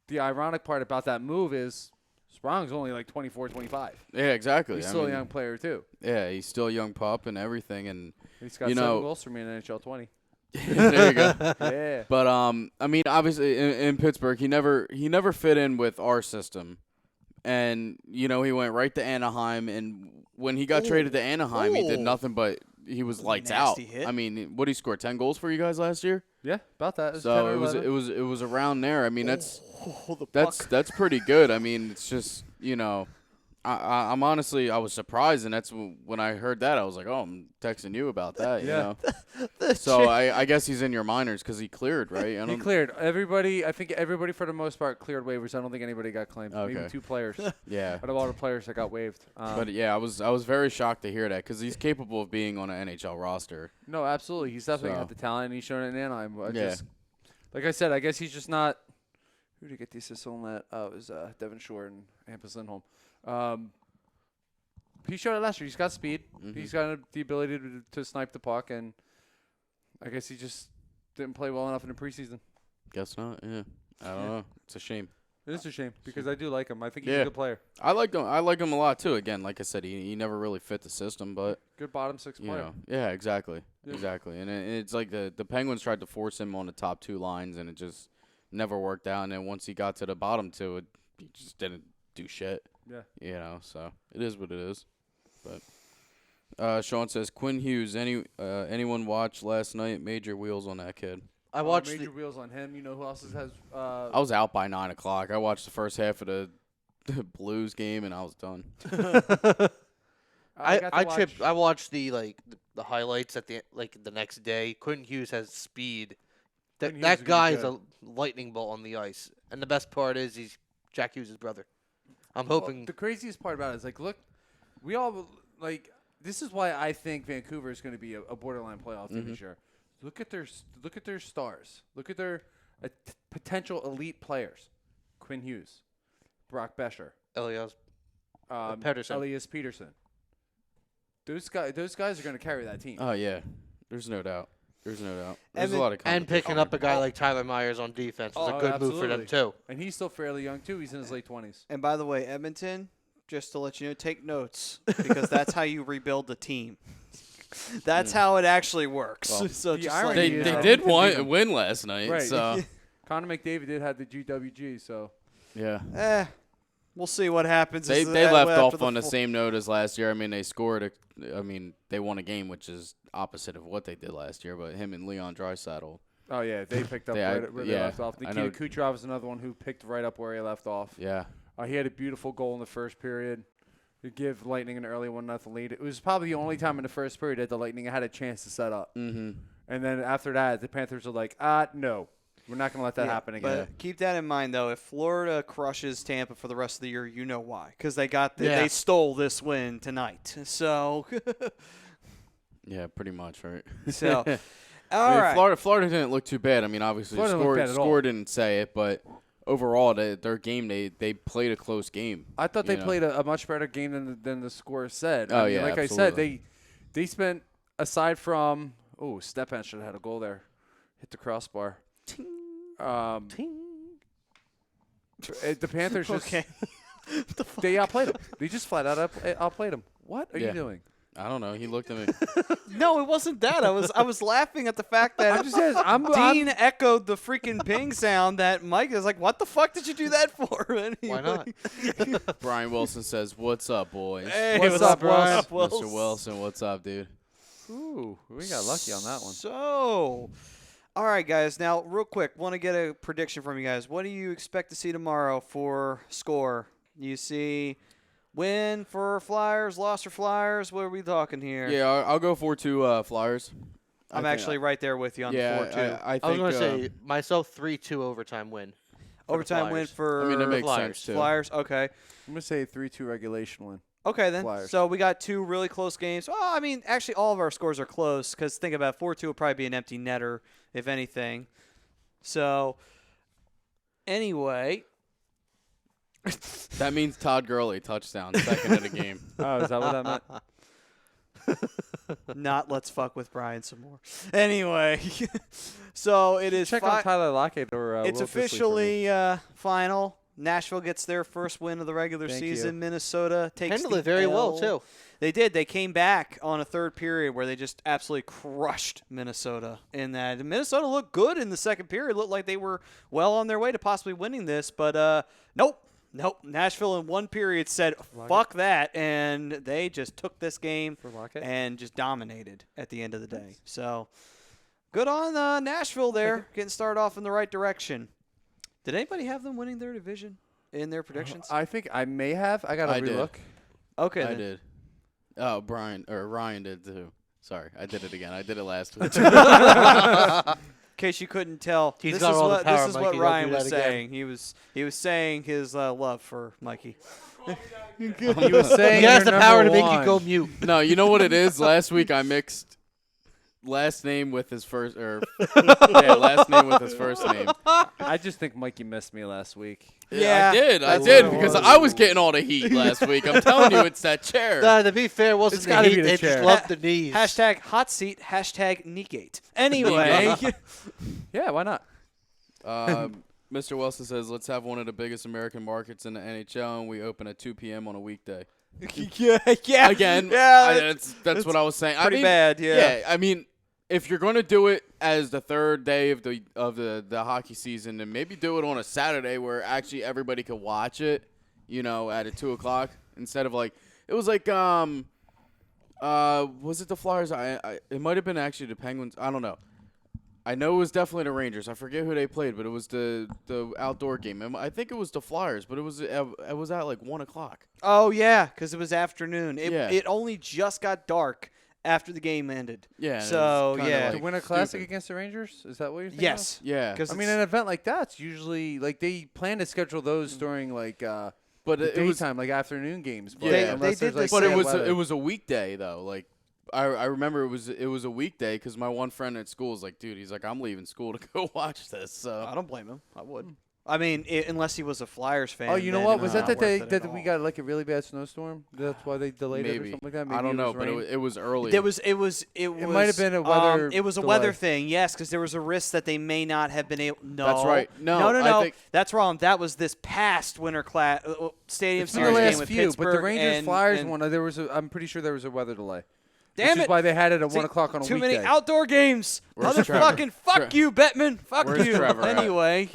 the ironic part about that move is Sprong's only like 24, 25. yeah, exactly. He's I still mean, a young player, too. Yeah, he's still a young pup and everything and He's got You 7 know- goals for me in NHL 20. there you go. Yeah. But I mean, obviously in Pittsburgh, he never fit in with our system, and he went right to Anaheim. And when he got traded to Anaheim, he did nothing but he was lights out. Nasty hit. I mean, what he scored 10 goals for you guys last year. Yeah, about that. So 10 or 11. it was around there. I mean, that's the puck. that's pretty good. I mean, it's just I'm honestly I was surprised, and that's when I heard that I was like, oh, I'm texting you about that. Yeah. So I guess he's in your minors because he cleared, right? I He don't- cleared. Everybody, I think everybody for the most part cleared waivers. I don't think anybody got claimed. Maybe Okay. 2 players Yeah. out of all the players that got waived. But yeah, I was very shocked to hear that because he's capable of being on an NHL roster. No, absolutely. He's definitely So. got the talent, and he's shown it in Anaheim. Yeah. Like I said, I guess he's just not. Who did he get the assist on that? Oh, it was Devin Shore and Hampus Lindholm. He showed it last year. He's got speed. Mhm. He's got the ability to snipe the puck, and I guess he just didn't play well enough in the preseason. Guess not. Yeah, I don't know. It's a shame. It is a shame because I do like him. I think he's a Yeah. good player. I like him a lot too. Again, like I said, he never really fit the system, but Good bottom 6 player. yeah, exactly, Yeah. exactly. And it's like the Penguins tried to force him on the top 2 lines, and it just never worked out. And then once he got to the bottom 2, he just didn't do shit. Yeah. So it is what it is. But Sean says Quinn Hughes. Anyone watch last night? Major wheels on that kid. I watched major the, wheels on him. You know who else has? I was out by 9 o'clock. I watched the first half of the Blues game, and I was done. I watched the highlights at the next day. Quentin Hughes has speed. Quentin Hughes That is guy is good. a lightning bolt on the ice. And the best part is he's Jack Hughes' brother. I'm Well, hoping the craziest part about it is look, we all this is why I think Vancouver is going to be a borderline playoff team this year. Look at their stars. Look at their potential elite players. Quinn Hughes, Brock Bescher, Elias Pettersson. Elias Peterson. Those guys are going to carry that team. Oh yeah, there's no doubt. There's a And lot of And picking competition. up a guy like Tyler Myers on defense was Oh, a good move for them absolutely. too. And he's still fairly young too. He's in his late 20s. And by the way, Edmonton, just to let you know, take notes because that's how you rebuild the team. That's how it actually works. Well, So the just irony like, They is they that did we could beat 'em. win last night. Right. So Connor McDavid did have the GWG, so yeah, we'll see what happens. they as- left after off on the full- same note as last year. I mean, they scored. They won a game, which is opposite of what they did last year. But him and Leon Draisaitl. oh yeah, they picked up Yeah, where they yeah, left off. I Nikita know. Kucherov is another one who picked right up where he left off. Yeah, He had a beautiful goal in the first period to give Lightning an early 1-0 lead. It was probably the only time in the first period that the Lightning had a chance to set up. mm-hmm. And then after that, the Panthers were like, no, we're not going to let that Yeah, happen again. But keep that in mind, though. If Florida crushes Tampa for the rest of the year, you know why. Because they Yeah. they stole this win tonight. So, Yeah, pretty much, right? so I all mean, right. Florida didn't look too bad. I mean, obviously Florida didn't look bad at all. score didn't say it, but overall, their game they played a close game. I thought they you know. played a much better game than the score said. Oh, I mean, yeah, like I said, absolutely. they spent, aside from, Stepan should have had a goal there. Hit the crossbar. The Panthers just, Okay. they outplayed them. They just flat out outplayed them. What are Yeah. you doing? I don't know. He looked at me. No, it wasn't that. I was laughing at the fact that I'm just saying, I'm Dean echoed the freaking ping sound that Mike is like, what the fuck did you do that for? Anyway. Why not? Brian Wilson says, "What's up, boys?" Hey, What's up, Brian? Mr. Wilson, what's up, dude? Ooh, we got lucky on that one. So, all right, guys. Now, real quick, want to get a prediction from you guys. What do you expect to see tomorrow for score? You see win for Flyers, loss for Flyers? What are we talking here? Yeah, I'll go 4-2 Flyers. I I'm think- actually right there with you on yeah, the 4-2. I think. I was going to say myself 3-2 overtime win. for the Overtime win Flyers. for I mean, that makes Flyers. sense too. Flyers. Okay. I'm gonna say 3-2 regulation win. Okay, then. Flyers. So we got 2 really close games. Well, I mean, actually, all of our scores are close because think about it, 4-2 will probably be an empty netter, if anything. So, anyway. That means Todd Gurley touchdown, second of the game. Oh, is that what that meant? Not let's fuck with Brian some more. Anyway, so it is. Check on Tyler Lockett or it's Will Dissly for me. officially final. Nashville gets their first win of the regular Thank season. you. Minnesota takes Handled the it very well, L. too. They did. They came back on a third period where they just absolutely crushed Minnesota in that. And Minnesota looked good in the second period. Looked like they were well on their way to possibly winning this, but nope. Nashville in one period said, fuck that, and they just took this game For Lockett? and just dominated at the end of the day. So good on Nashville there, getting started off in the right direction. Did anybody have them winning their division in their predictions? I think I may have. I got I to did. relook. Okay, I then. did. Oh, Ryan did too. Sorry, I did it again. I did it last week. In case you couldn't tell, He's this got is all the what power, this is Mikey. what Don't Ryan do was that again. saying. He was saying his love for Mikey. He was saying He has you're the power to number make you one. go mute. No, you know what it is? Last week I mixed last name with his first, last name with his first name. I just think Mikey missed me last week. Yeah, I that's did what it because was. I was getting all the heat last week. I'm telling you, it's that chair. To be fair, it wasn't It's the gotta heat. be the They chair. just loved the knees. Hashtag hot seat. Hashtag Negate. Anyway, Yeah, why not? Mr. Wilson says, let's have one of the biggest American markets in the NHL, and we open at 2 p.m. on a weekday. yeah. Again, Yeah, that's what I was saying. pretty I mean, bad. Yeah. I mean, if you're going to do it as the third day of the hockey season, then maybe do it on a Saturday where actually everybody could watch it, at 2:00 instead of it was was it the Flyers? It might have been actually the Penguins. I don't know. I know it was definitely the Rangers. I forget who they played, but it was the outdoor game. I think it was the Flyers, but it was at 1:00. Oh yeah, because it was afternoon. Yeah. It only just got dark after the game ended. Yeah. and it So was kinda yeah. To like win a classic stupid. against the Rangers? Is that what you're thinking? Yes. Yeah. Because I mean, an event like that's usually they plan to schedule those during But the it was daytime, daytime games. But Yeah. unless They did there's, this But Yeah, it was a weekday though. I remember it was a weekday because my one friend at school was like, dude, he's like, I'm leaving school to go watch this. So I don't blame him. I would. I mean, unless he was a Flyers fan. Oh, you know then what? it's Was not that worth it at we all. got a really bad snowstorm? That's why they delayed it or maybe something like that. I don't Maybe know, it but was rain? it was early. It was. It might have been a weather It was a delay. weather thing, yes, because there was a risk that they may not have been able. No, That's right. No, no. I think- That's wrong. That was this past winter stadium It's been the series game last with few, Pittsburgh. but the Rangers and, Flyers and, one, I'm pretty sure there was a weather delay. Damn which it! is why they had it at See, 1:00 on a too weekday. many outdoor games. Where's Motherfucking fuck you, Bettman. Fuck Where's you. Trevor at? Anyway.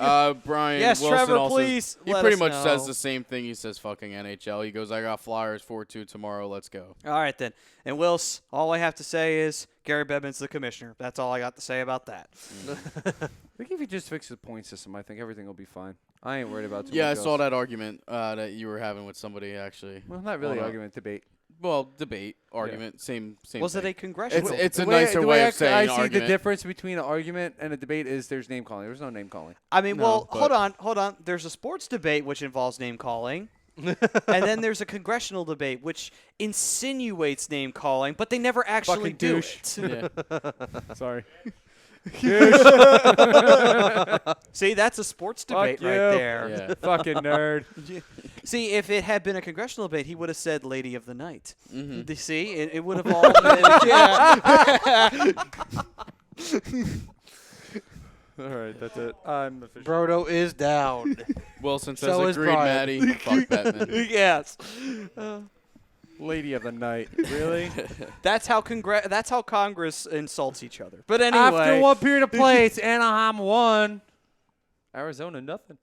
Brian Yes, Wilson Trevor, also, please he let pretty us much know. says the same thing. He says fucking NHL. He goes, I got Flyers 4-2 tomorrow. Let's go. All right then. And Wills, all I have to say is Gary Bettman's the commissioner. That's all I got to say about that. I think if you just fix the point system, I think everything will be fine. I ain't worried about too Yeah, I much saw else. that argument that you were having with somebody actually. Well, not really Hold on. argument, debate. Well, debate, argument, same Was thing. it a congressional? It's a The way- nicer the way I of saying I see argument. the difference between an argument and a debate is there's name calling. There's no name calling. I mean, No, well, but- hold on. There's a sports debate which involves name calling. and then there's a congressional debate which insinuates name calling, but they never actually Fucking do douche. it. Yeah. Sorry. See, that's a sports debate Fuck right you. there. Yeah. Fucking nerd. See, if it had been a congressional debate, he would have said "Lady of the Night." Mhm. You see, it would have all been. Yeah. All right, that's it. I'm official. Brodo is down. Wilson says, So is agreed, Brian. Maddie. Fuck Batman. yes. Lady of the night. Really? That's how Congress insults each other. But anyway, After one period of play, it's Anaheim 1. Arizona nothing.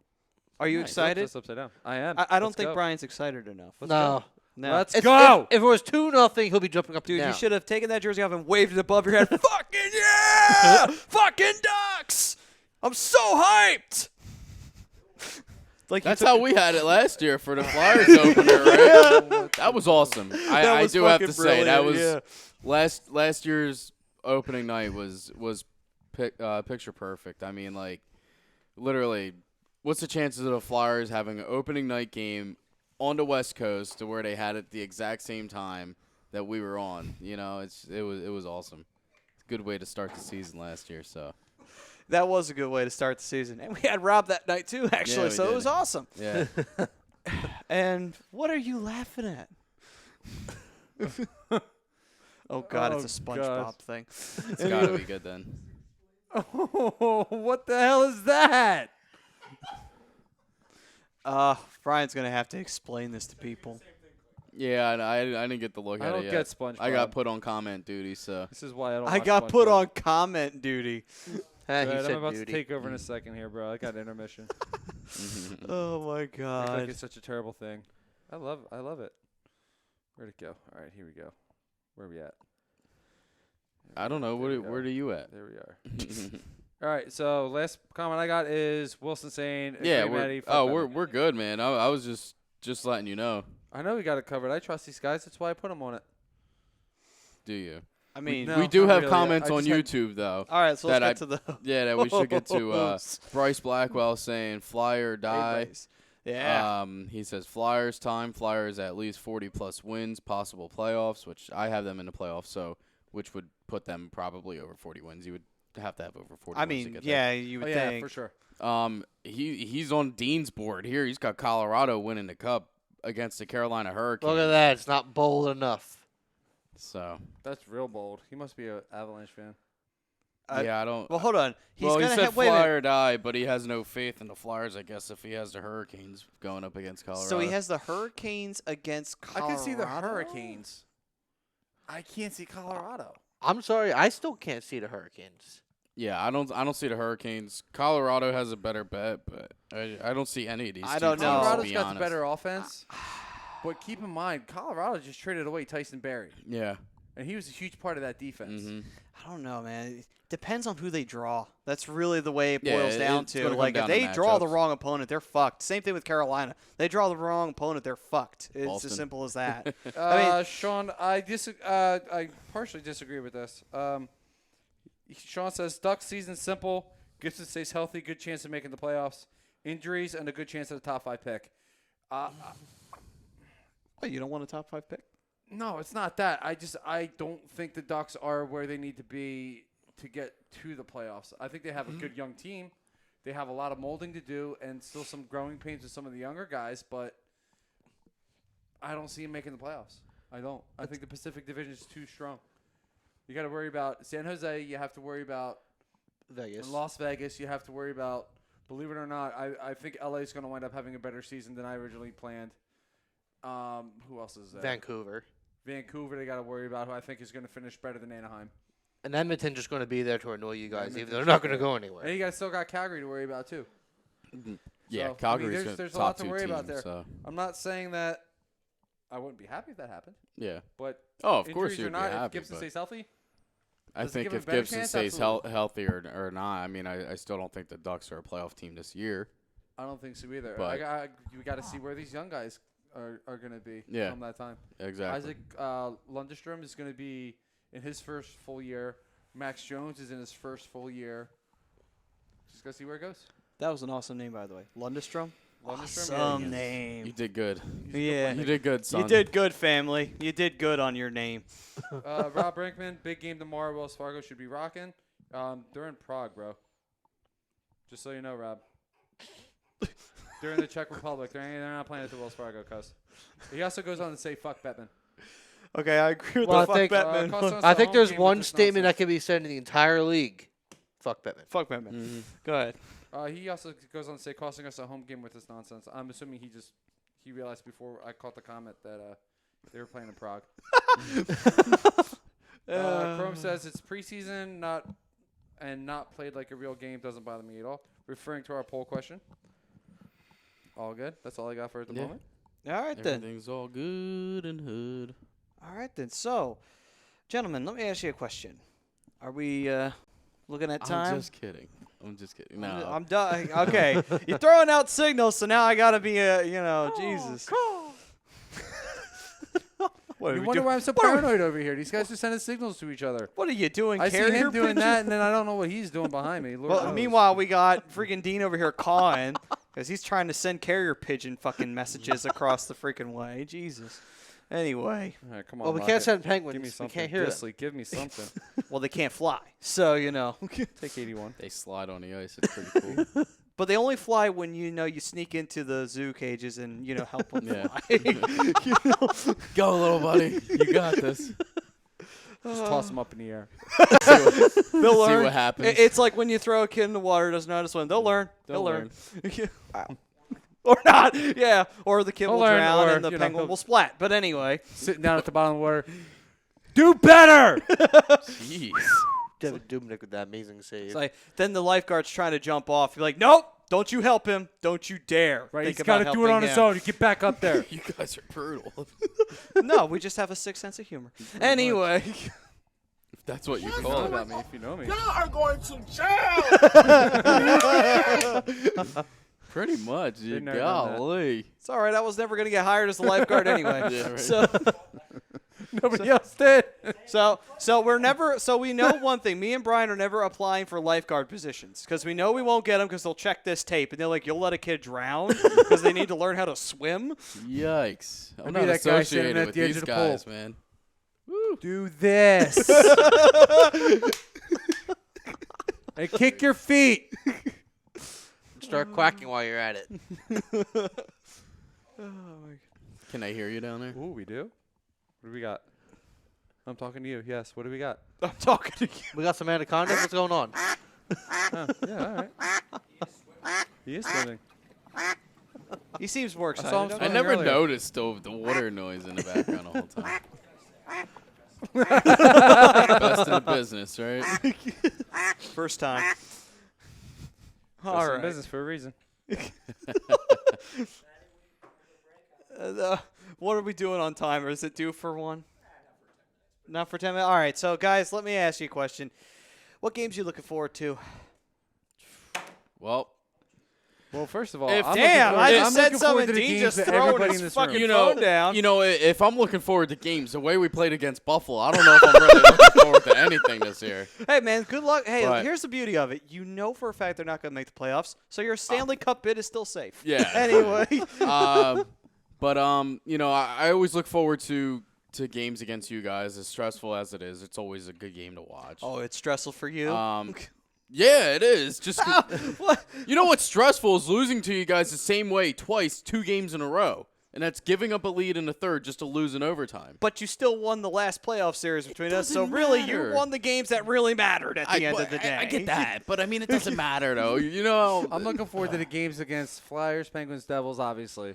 are you Nice. excited? That's upside down. I am. I don't Let's think go. Brian's excited enough. No. No. Let's If- go. If it was 2-0, he'll be jumping up Dude, and you down. should have taken that jersey off and waved it above your head. Fucking yeah! Fucking Ducks! I'm so hyped! Like you That's took- how we had it last year for the Flyers opener, right? That was awesome. That I was do have fucking to say that was brilliant, last year's opening night was picture perfect. I mean, like literally, what's the chances of the Flyers having an opening night game on the West Coast to where they had it the exact same time that we were on. You know, it was awesome. It's a good way to start the season last year. So That was a good way to start the season. And we had Rob that night, too, actually, we so it did. was awesome. yeah, And what are you laughing at? Oh, God, it's a Oh, SpongeBob God. thing. it's got to be good then. Oh, what the hell is that? Brian's going to have to explain this to people. Yeah, I didn't get to look I at don't it yet. get SpongeBob. I got put on comment duty, so This is why I don't. I watch got put SpongeBob. on comment duty. He Good, said I'm about duty. to take over in a second here, bro. I got intermission. Oh, my Act like God. it's such a terrible thing. I love it. Where'd it go? All right, here we go. Where are we at? I don't know. There we Where go. are you at? There we are. All right, so last comment I got is Wilson saying, Yeah, agree, Maddie, fuck oh, Batman. we're good, man. I was just letting you know. I know we got it covered. I trust these guys. That's why I put them on it. Do you? I mean, No, we do not have really. comments I on just had- YouTube though. all right, so let's that get to the Yeah, that we should get to. Bryce Blackwell saying "Fly or die." Anyways. Yeah. He says Flyers time. Flyers at least 40+ wins, possible playoffs, which I have them in the playoffs, so which would put them probably over 40 wins. You would have to have over 40 I wins to mean, get yeah, you would Oh, yeah, think. for sure. there. He's on Dean's board here. He's got Colorado winning the Cup against the Carolina Hurricanes. Look at that. It's not bold enough. So That's real bold. He must be an Avalanche fan. yeah, I don't. Well, hold on. He's Well, he gonna said have. Wait a fly minute. or die, but he has no faith in the Flyers, I guess, if he has the Hurricanes going up against Colorado. So he has the Hurricanes against Colorado. I can see the Hurricanes. I can't see Colorado. I'm sorry. I still can't see the Hurricanes. Yeah, I don't see the Hurricanes. Colorado has a better bet, but I don't see any of these. I two don't teams, know. to Colorado's be got the honest. better offense. But keep in mind, Colorado just traded away Tyson Berry, Yeah. and he was a huge part of that defense. Mm-hmm. I don't know, man. It depends on who they draw. That's really the way it Yeah, boils down it's to. gonna come Like, if down to they draw the matchups. wrong opponent, they're fucked. Same thing with Carolina. They draw the wrong opponent, they're fucked. It's Boston. as simple as that. Sean, I partially disagree with this. Sean says Ducks season simple. Gibson stays healthy, good chance of making the playoffs. Injuries and a good chance at a top 5 pick. What, you don't want a top 5 pick? No, it's not that. I don't think the Ducks are where they need to be to get to the playoffs. I think they have a good young team. They have a lot of molding to do and still some growing pains with some of the younger guys, but I don't see them making the playoffs. I don't. I think the Pacific Division is too strong. You got to worry about San Jose. You have to worry about Vegas. in Las Vegas. You have to worry about, believe it or not, I think LA is going to wind up having a better season than I originally planned. Who else is there? Vancouver. Vancouver, they got to worry about, who I think is going to finish better than Anaheim. And Edmonton just going to be there to annoy you guys, even Edmonton's though they're not going to there. go And anywhere. you guys still got Calgary to worry about, too. Yeah, So, Calgary's there's a top lot to 2 worry team, about there. So. I'm not saying that I wouldn't be happy if that happened, Yeah. but Oh, of course injuries you'd or be not, happy. if Gibson but stays healthy, I does it think give him if a better Gibson chance? stays Absolutely. healthy or not, I mean, I still don't think the Ducks are a playoff team this year. I don't think so either. But- We got to see where these young guys are going to be Yeah. come that time. Exactly. Isaac Lundestrom is going to be in his first full year. Max Jones is in his first full year. Just got to see where it goes. That was an awesome name, by the way. Lundestrom? Lundestrom, yeah, Awesome he is. name. You did good. Yeah. You did good, son. You did good, family. You did good on your name. Rob Brinkman, big game tomorrow. Wells Fargo should be rocking. They're in Prague, bro. Just so you know, Rob. They're in the Czech Republic. They're not playing at the Wells Fargo, cuz. He also goes on to say, fuck Bettman. Okay, I agree with Well, the I think- fuck Batman. Costa- I think home there's game with one this statement that nonsense. can be said in the entire league. Fuck Batman. Fuck Batman. Mhm. Go ahead. He also goes on to say, costing us a home game with this nonsense. I'm assuming he realized before I caught the comment that they were playing in Prague. Chrome says it's preseason, not played like a real game. Doesn't bother me at all. Referring to our poll question. All good. That's all I got for at the Yeah. moment. All right, then. Everything's all good and hood. All right, then. So, gentlemen, let me ask you a question. Are we looking at time? I'm just kidding. No. I'm done. Okay. You're throwing out signals, so now I got to be Jesus. What, are You we wonder do- why I'm so paranoid over here. These guys are sending signals to each other. what are you doing, I see carrier him doing pigeon? that, and then I don't know what he's doing behind me. Lord Well, knows. meanwhile, we got freaking Dean over here cawing. Because he's trying to send carrier pigeon fucking messages across the freaking way. Jesus. Anyway. All right, come on. Well, we Rocket. can't send penguins. Give me We something. can't hear them. Disley, give me something. Well, they can't fly. So, Take 81. They slide on the ice. It's pretty cool. But they only fly when, you sneak into the zoo cages and, help them Yeah. fly. Go, little buddy. You got this. Just toss them up in the air. They'll learn. See what happens. It's like when you throw a kid in the water, doesn't know how to swim. They'll learn. They'll learn. Or not. Yeah. Or the kid They'll will learn, drown or, and the penguin will splat. But anyway. Sitting down at the bottom of the water. Do better! Jeez. Devin Dubnyk with that amazing save. It's like, then the lifeguard's trying to jump off. You're like, nope. Don't you help him. Don't you dare. Right, think he's got about to do it on helping his him. own. You get back up there. You guys are brutal. No, we just have a sick sense of humor. Anyway. If that's what you Know call about it. me if you know me. Y'all are going to jail. Pretty much. Been there, done that. Golly. It's all right. I was never going to get hired as a lifeguard anyway. Yeah, right. So Nobody else did. So we know one thing. Me and Brian are never applying for lifeguard positions because we know we won't get them because they'll check this tape and they're like, you'll let a kid drown because they need to learn how to swim. Yikes. I'm I'd not be that guy standing associated at with the edge these of the guys, pool. man. Do this. And kick your feet. Start quacking while you're at it. Can I hear you down there? Ooh, we do? What do we got? I'm talking to you. Yes. What do we got? I'm talking to you. We got some anacondas. What's going on? Oh, yeah, all right. He is swimming. He seems more I saw excited. him I swimming never earlier. noticed the water noise in the background the whole time. Best in the business, right? First time. All All right. right. Business for a reason. What are we doing on timer? Is it due for one? Not for 10 minutes? All right. So, guys, let me ask you a question. What games are you looking forward to? Well, First of all, If- I'm Damn, looking I forward- just I'm said looking forward something. to the Dean games just that throwing everybody his in this fucking room. phone down. if I'm looking forward to games, the way we played against Buffalo, I don't know if I'm really looking forward to anything this year. Hey, man, good luck. Hey, But- here's the beauty of it. You know for a fact they're not going to make the playoffs, so your Stanley Cup bid is still safe. Yeah. Anyway. But I always look forward to games against you guys. As stressful as it is, it's always a good game to watch. Oh, it's stressful for you? Yeah, it is. Just What? you know what's stressful is losing to you guys the same way twice, 2 games in a row, and that's giving up a lead in the third just to lose in overtime. But you still won the last playoff series between us, so really you matter. won the games that really mattered at the end of the day. I get that, but I mean it doesn't matter though. You know, I'm looking forward to the games against Flyers, Penguins, Devils, obviously.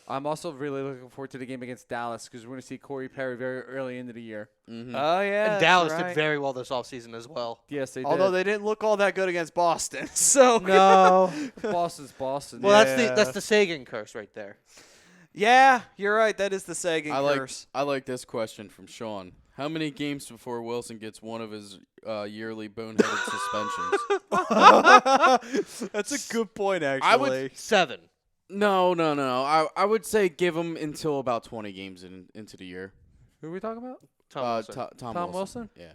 I'm also really looking forward to the game against Dallas because we're going to see Corey Perry very early into the year. Oh, yeah. And Dallas that's did right. very well this offseason as well. Yes, they Although did. they didn't look all that good against Boston. So No. Boston's Boston. Well, Yeah. that's the Sagan curse right there. yeah, you're right. That is the Sagan curse. I like this question from Sean. How many games before Wilson gets one of his yearly boneheaded suspensions? That's a good point, actually. I would- 7. No. I would say give him until about 20 games into the year. Who are we talking about? Tom Wilson? Yeah.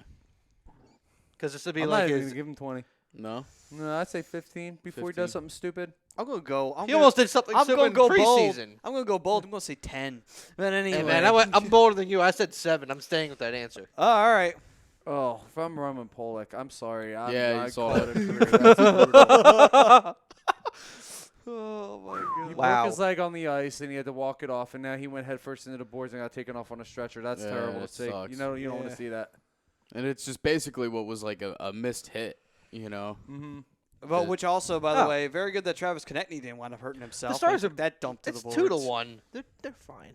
Because this would be I'm like not even his. going to give him 20. No. No, I'd say 15 before he 15. does something stupid. I'm gonna go. He almost did something I'm stupid gonna in go bold. preseason. I'm gonna go bold. I'm gonna say 10. But anyway, Hey, man, I'm bolder than you. I said 7. I'm staying with that answer. Oh, all right. Oh, if I'm Roman Polak, I'm sorry. Yeah, I you saw call it. it a career. That's brutal. Oh my He god. Wow. broke his leg on the ice and he had to walk it off, and now he went headfirst into the boards and got taken off on a stretcher. That's Yeah, terrible to it see. sucks. You know, you don't want Yeah. to see that. And it's just basically what was like a missed hit, you know? Mm-hmm. But which also, by the Oh. way, very good that Travis Konechny didn't wind up hurting himself. Stars Like, are- that dumped to It's the boards. 2-1. They're fine.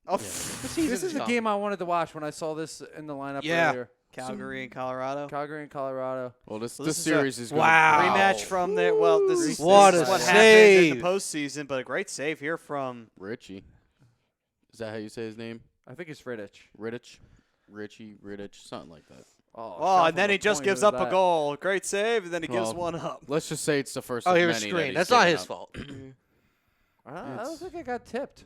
Oh, The This season's is the done. game I wanted to watch when I saw this in the lineup Yeah. earlier. Calgary and Colorado. Calgary and Colorado. Well, this Well, this this is a- series is going Wow. Rematch from there. Well, this is What this is a what happened in save. the postseason, but a great save here from. Richie. Is that how you say his name? I think it's Rittich. Rittich, something like that. Oh, Oh, and then he just gives up a goal. Great save, and then he gives Well, one up. Let's just say it's the first Oh, of he was many that screened. he's That's not given his up. fault. I don't It's- think I got tipped.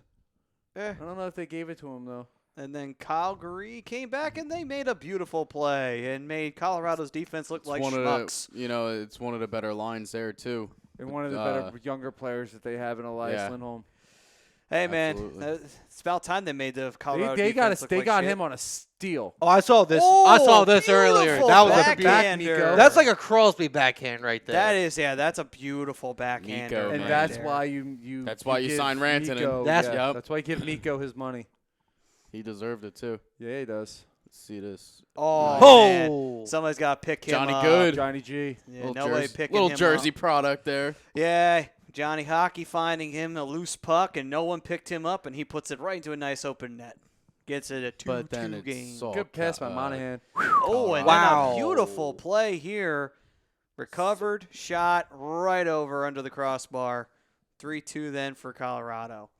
Eh. I don't know if they gave it to him, though. And then Calgary came back, and they made a beautiful play and made Colorado's defense look It's like one schmucks. of the, it's one of the better lines there too. And one of the better younger players that they have in Elias Yeah. Lindholm. Hey, man, Absolutely. it's about time they made the Colorado They got defense look they like got shit. him on a steal. Oh, I saw this. Oh, I saw this earlier. beautiful That was a backhander. that's like a Crosby backhand right there. That is, that's a beautiful backhand. Miko, And man. that's why you That's why you give sign Rantanen. Miko- That's- yeah, Yep. that's why you give Miko his money. He deserved it too. Yeah, he does. Let's see this. Oh, man. Oh, Somebody's got to pick him Johnny up. Good. Johnny G. Yeah, nobody picking little him Jersey up. product there. Yeah, Johnny Hockey finding him a loose puck, and no one picked him up, and he puts it right into a nice open net. Gets it a 2-2 But then it's game. so Good pass by Monahan. Oh, and Wow. then a beautiful play here. Recovered, shot right over under the crossbar. 3-2 then for Colorado.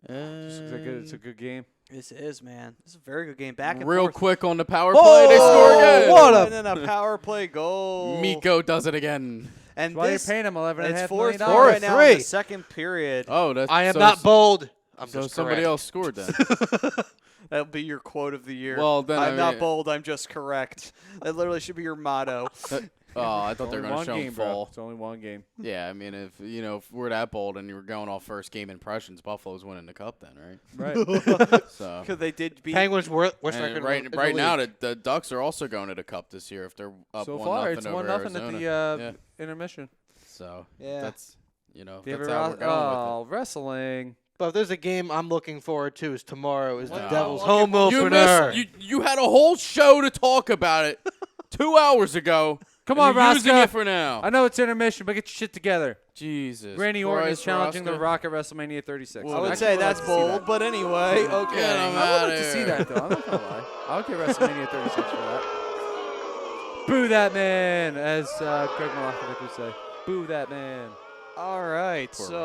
It's a good game. This is, man. This is a very good game. Back and Real forth. quick on the power play, they score again. what a- And then a power play goal. Miko does it again. And Why are you this, paying him it's $11.5 4-3 million? right now in the 4-3. second period. Oh, that's I am so not bold. I'm So just somebody correct. else scored then. That'll be your quote of the year. Well, then I'm I not mean- bold. I'm just correct. That literally should be your motto. I thought they were Only going to one show him game, bro. fall. It's only one game. Yeah, I mean, if we're that bold and you were going off first game impressions, Buffalo's winning the cup then, right? Right. So Because they did beat. Penguins worst and record in right the right now league. the Ducks are also going to the cup this year if they're up So 1-0 far, it's over 1-0 at Arizona. the Yeah. intermission. So Yeah. that's Do you that's ever how we're going with wrestling. But if there's a game I'm looking forward to is tomorrow is the Wow. Devils' Oh, home it. You opener. missed. You had a whole show to talk about it 2 hours ago. Come and on, you're using Roscoe. it for now. I know it's intermission, but get your shit together. Jesus. Randy Orton is Christ, challenging Roscoe. The Rock at WrestleMania 36. Well, I would Actually, say would that's like to see bold, that. but anyway, okay. Get 'em I out would like to see that, though. I'm not going to lie. I'll get WrestleMania 36 for that. Boo that man, as Greg Malakovic would say. Boo that man. All right, Poor so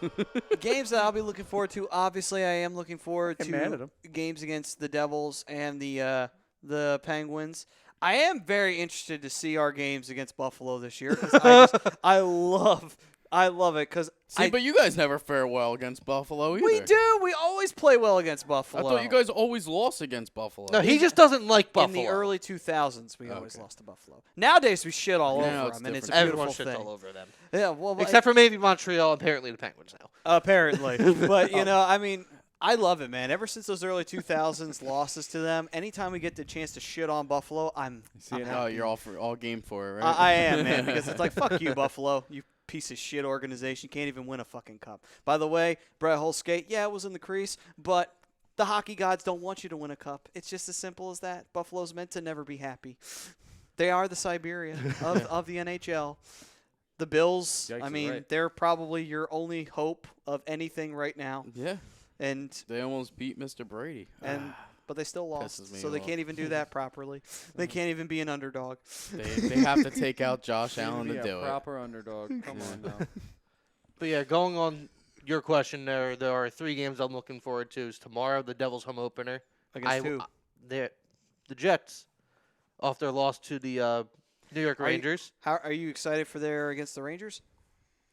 Roscoe. games that I'll be looking forward to. Obviously, I am looking forward Get mad at to 'em. games against the Devils and the Penguins. I am very interested to see our games against Buffalo this year because I love it because See, but you guys never fare well against Buffalo either. we do. We always play well against I Buffalo. thought you guys always lost against Buffalo. No, he just doesn't like Buffalo. in the early 2000s, we always Okay. lost to Buffalo. Nowadays, we shit all Now over it's them, and it's a different. Everyone beautiful shits thing. all over them. Yeah, well, Except for maybe Montreal, apparently the Penguins now. apparently. But I mean, I love it, man. Ever since those early 2000s losses to them, anytime we get the chance to shit on Buffalo, I'm Oh, happy. you're all game for it, right? I am, man, because it's like, fuck you, Buffalo. You piece of shit organization. Can't even win a fucking cup. By the way, Brett Holskate, yeah, it was in the crease, but the hockey gods don't want you to win a cup. It's just as simple as that. Buffalo's meant to never be happy. They are the Siberia of the NHL. The Bills, Yikes, I you're mean, right. they're probably your only hope of anything right now. yeah. And They almost beat Mr. Brady. but they still lost, Pisses me so they off. can't even do that properly. They can't even be an underdog. They have to take out Josh Allen Be to a do it. proper underdog. Come on now. But yeah, going on your question there are 3 games I'm looking forward to. Is tomorrow the Devils' home opener. Against who? The Jets, off their loss to the New York Are you- Rangers. How are you excited for their against the Rangers?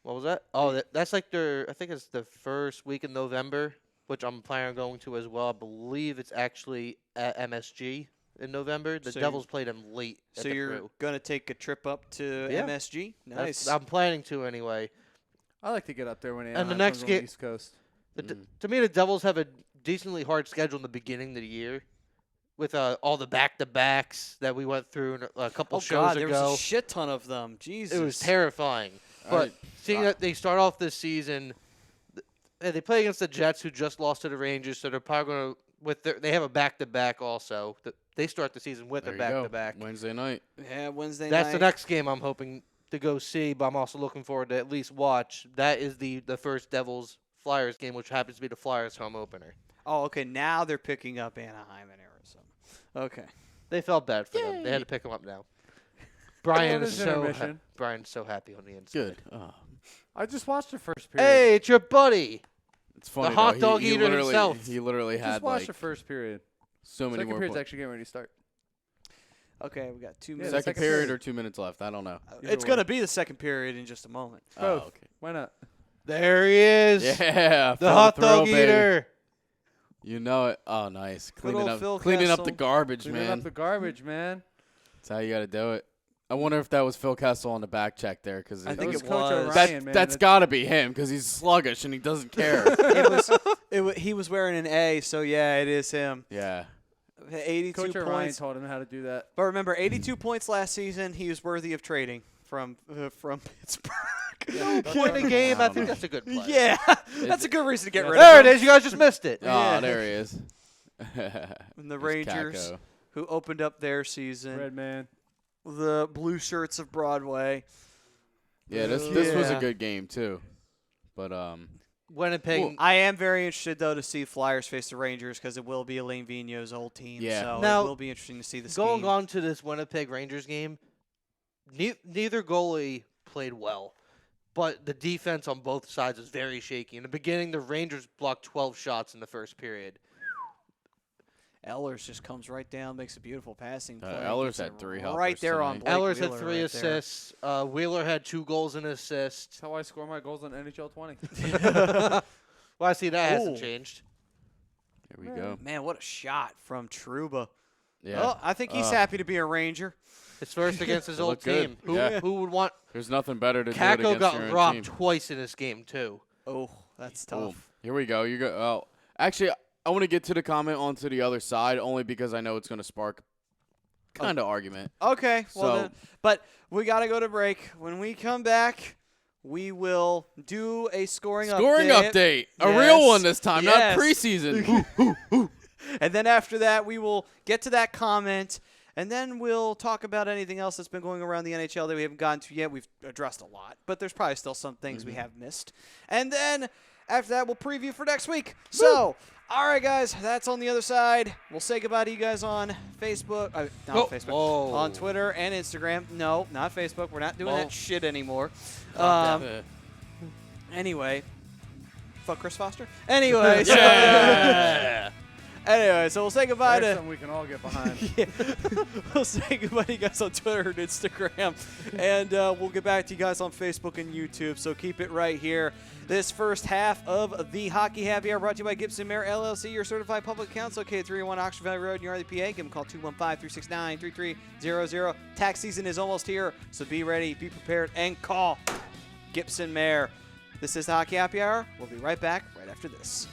What was that? Oh, that's like I think it's the first week in November, which I'm planning on going to as well. I believe it's actually at MSG in November. The So Devils played them late. at So the you're Crew. gonna take a trip up to Yeah. MSG? That's- Nice. I'm planning to anyway. I like to get up there when And the Anaheim next comes on the ga- East Coast. To me, the Devils have a decently hard schedule in the beginning of the year, with all the back-to-backs that we went through a couple Oh shows God, there ago. was a shit ton of them. Jesus. It was terrifying. But seeing that they start off this season, they play against the Jets, who just lost to the Rangers, so they're probably going to they have a back-to-back also. They start the season with There a you go. back-to-back. Wednesday night. Yeah, Wednesday That's night. the next game I'm hoping to go see, but I'm also looking forward to at least watch. That is the first Devils Flyers game, which happens to be the Flyers home opener. Oh, okay. Now they're picking up Anaheim and Arizona. Okay. They felt bad for them. They had to pick them up now. Brian's so happy on the inside. Good. Oh. I just watched the first period. Hey, it's your buddy. It's funny. The hot though. dog he eater literally, himself. He literally Just had watched like the first period. so many Second more. period's actually getting ready to start. Okay, we got 2 Yeah, minutes. the Second second period period. or 2 minutes left. I don't know. Either It's way. gonna be the second period in just a moment. Both. Oh, okay. Why not? There he is. Yeah. The Phil hot Thrill, dog baby. eater. You know it. Oh, nice. Good old Phil Cleaning up Kessel. the garbage, Cleaning man. up the garbage, man. That's how you got to do it. I wonder if that was Phil Kessel on the back check there because I think was it Coach was. O'Ryan, man. that's got to be him because he's sluggish and he doesn't care. He was wearing an A, so yeah, it is him. Yeah. 82 Coach O'Ryan points. taught him how to do that. But remember, 82 points last season. He was worthy of trading from Pittsburgh. Point a game. I think that's a good play. Yeah, that's a good reason to get rid There of it him. is. You guys just missed it. Oh, Yeah. there he is. And the There's Rangers, Kako. who opened up their season, Red man. the blue shirts of Broadway. Yeah, this was a Yeah. good game too. But Winnipeg. I am very interested, though, to see Flyers face the Rangers because it will be Alain Vigneault's old team. Yeah. So Now, it will be interesting to see this Going game. on to this Winnipeg Rangers game, neither goalie played well, but the defense on both sides was very shaky. In the beginning, the Rangers blocked 12 shots in the first period. Ehlers just comes right down, makes a beautiful passing play. Ehlers Gets had it 3 right helpers there on tonight. Blake Ehlers had Wheeler 3 right there. assists. Wheeler had 2 goals and assists. That's how I score my goals on NHL 20. Well, I see that hasn't Ooh. changed. Here we go. Man, what a shot from Trouba. Yeah. Oh, I think he's happy to be a Ranger. His first against his They old look good. team. Who, Yeah. who would want? There's nothing better to do it Kako against got your own robbed team. twice in this game too. Oh, that's Boom. tough. Here we go. You go. Oh, actually, I want to get to the comment onto the other side only because I know it's going to spark kind of argument. Okay, well So- then, but we got to go to break. When we come back, we will do a scoring update. A Yes. real one this time, Yes. not preseason. And then after that, we will get to that comment, and then we'll talk about anything else that's been going around the NHL that we haven't gotten to yet. We've addressed a lot, but there's probably still some things we have missed. And then after that, we'll preview for next week. So, all right, guys, that's on the other side. We'll say goodbye to you guys on Facebook. Not on Facebook. Whoa. On Twitter and Instagram. No, not Facebook. We're not doing Well, that shit anymore. Stop Anyway, fuck Chris Foster. Anyway, Yeah. anyway, so we'll say goodbye There's to. something we can all get behind. Yeah. We'll say goodbye to you guys on Twitter and Instagram. And we'll get back to you guys on Facebook and YouTube. So keep it right here. This first half of the Hockey Happy Hour brought to you by Gibson Mayer LLC, your certified public counsel, located 301 Oxford Valley Road in Yardley, PA. Give them a call 215-369-3300. Tax season is almost here, so be ready, be prepared, and call Gibson Mayer. This is the Hockey Happy Hour. We'll be right back right after this.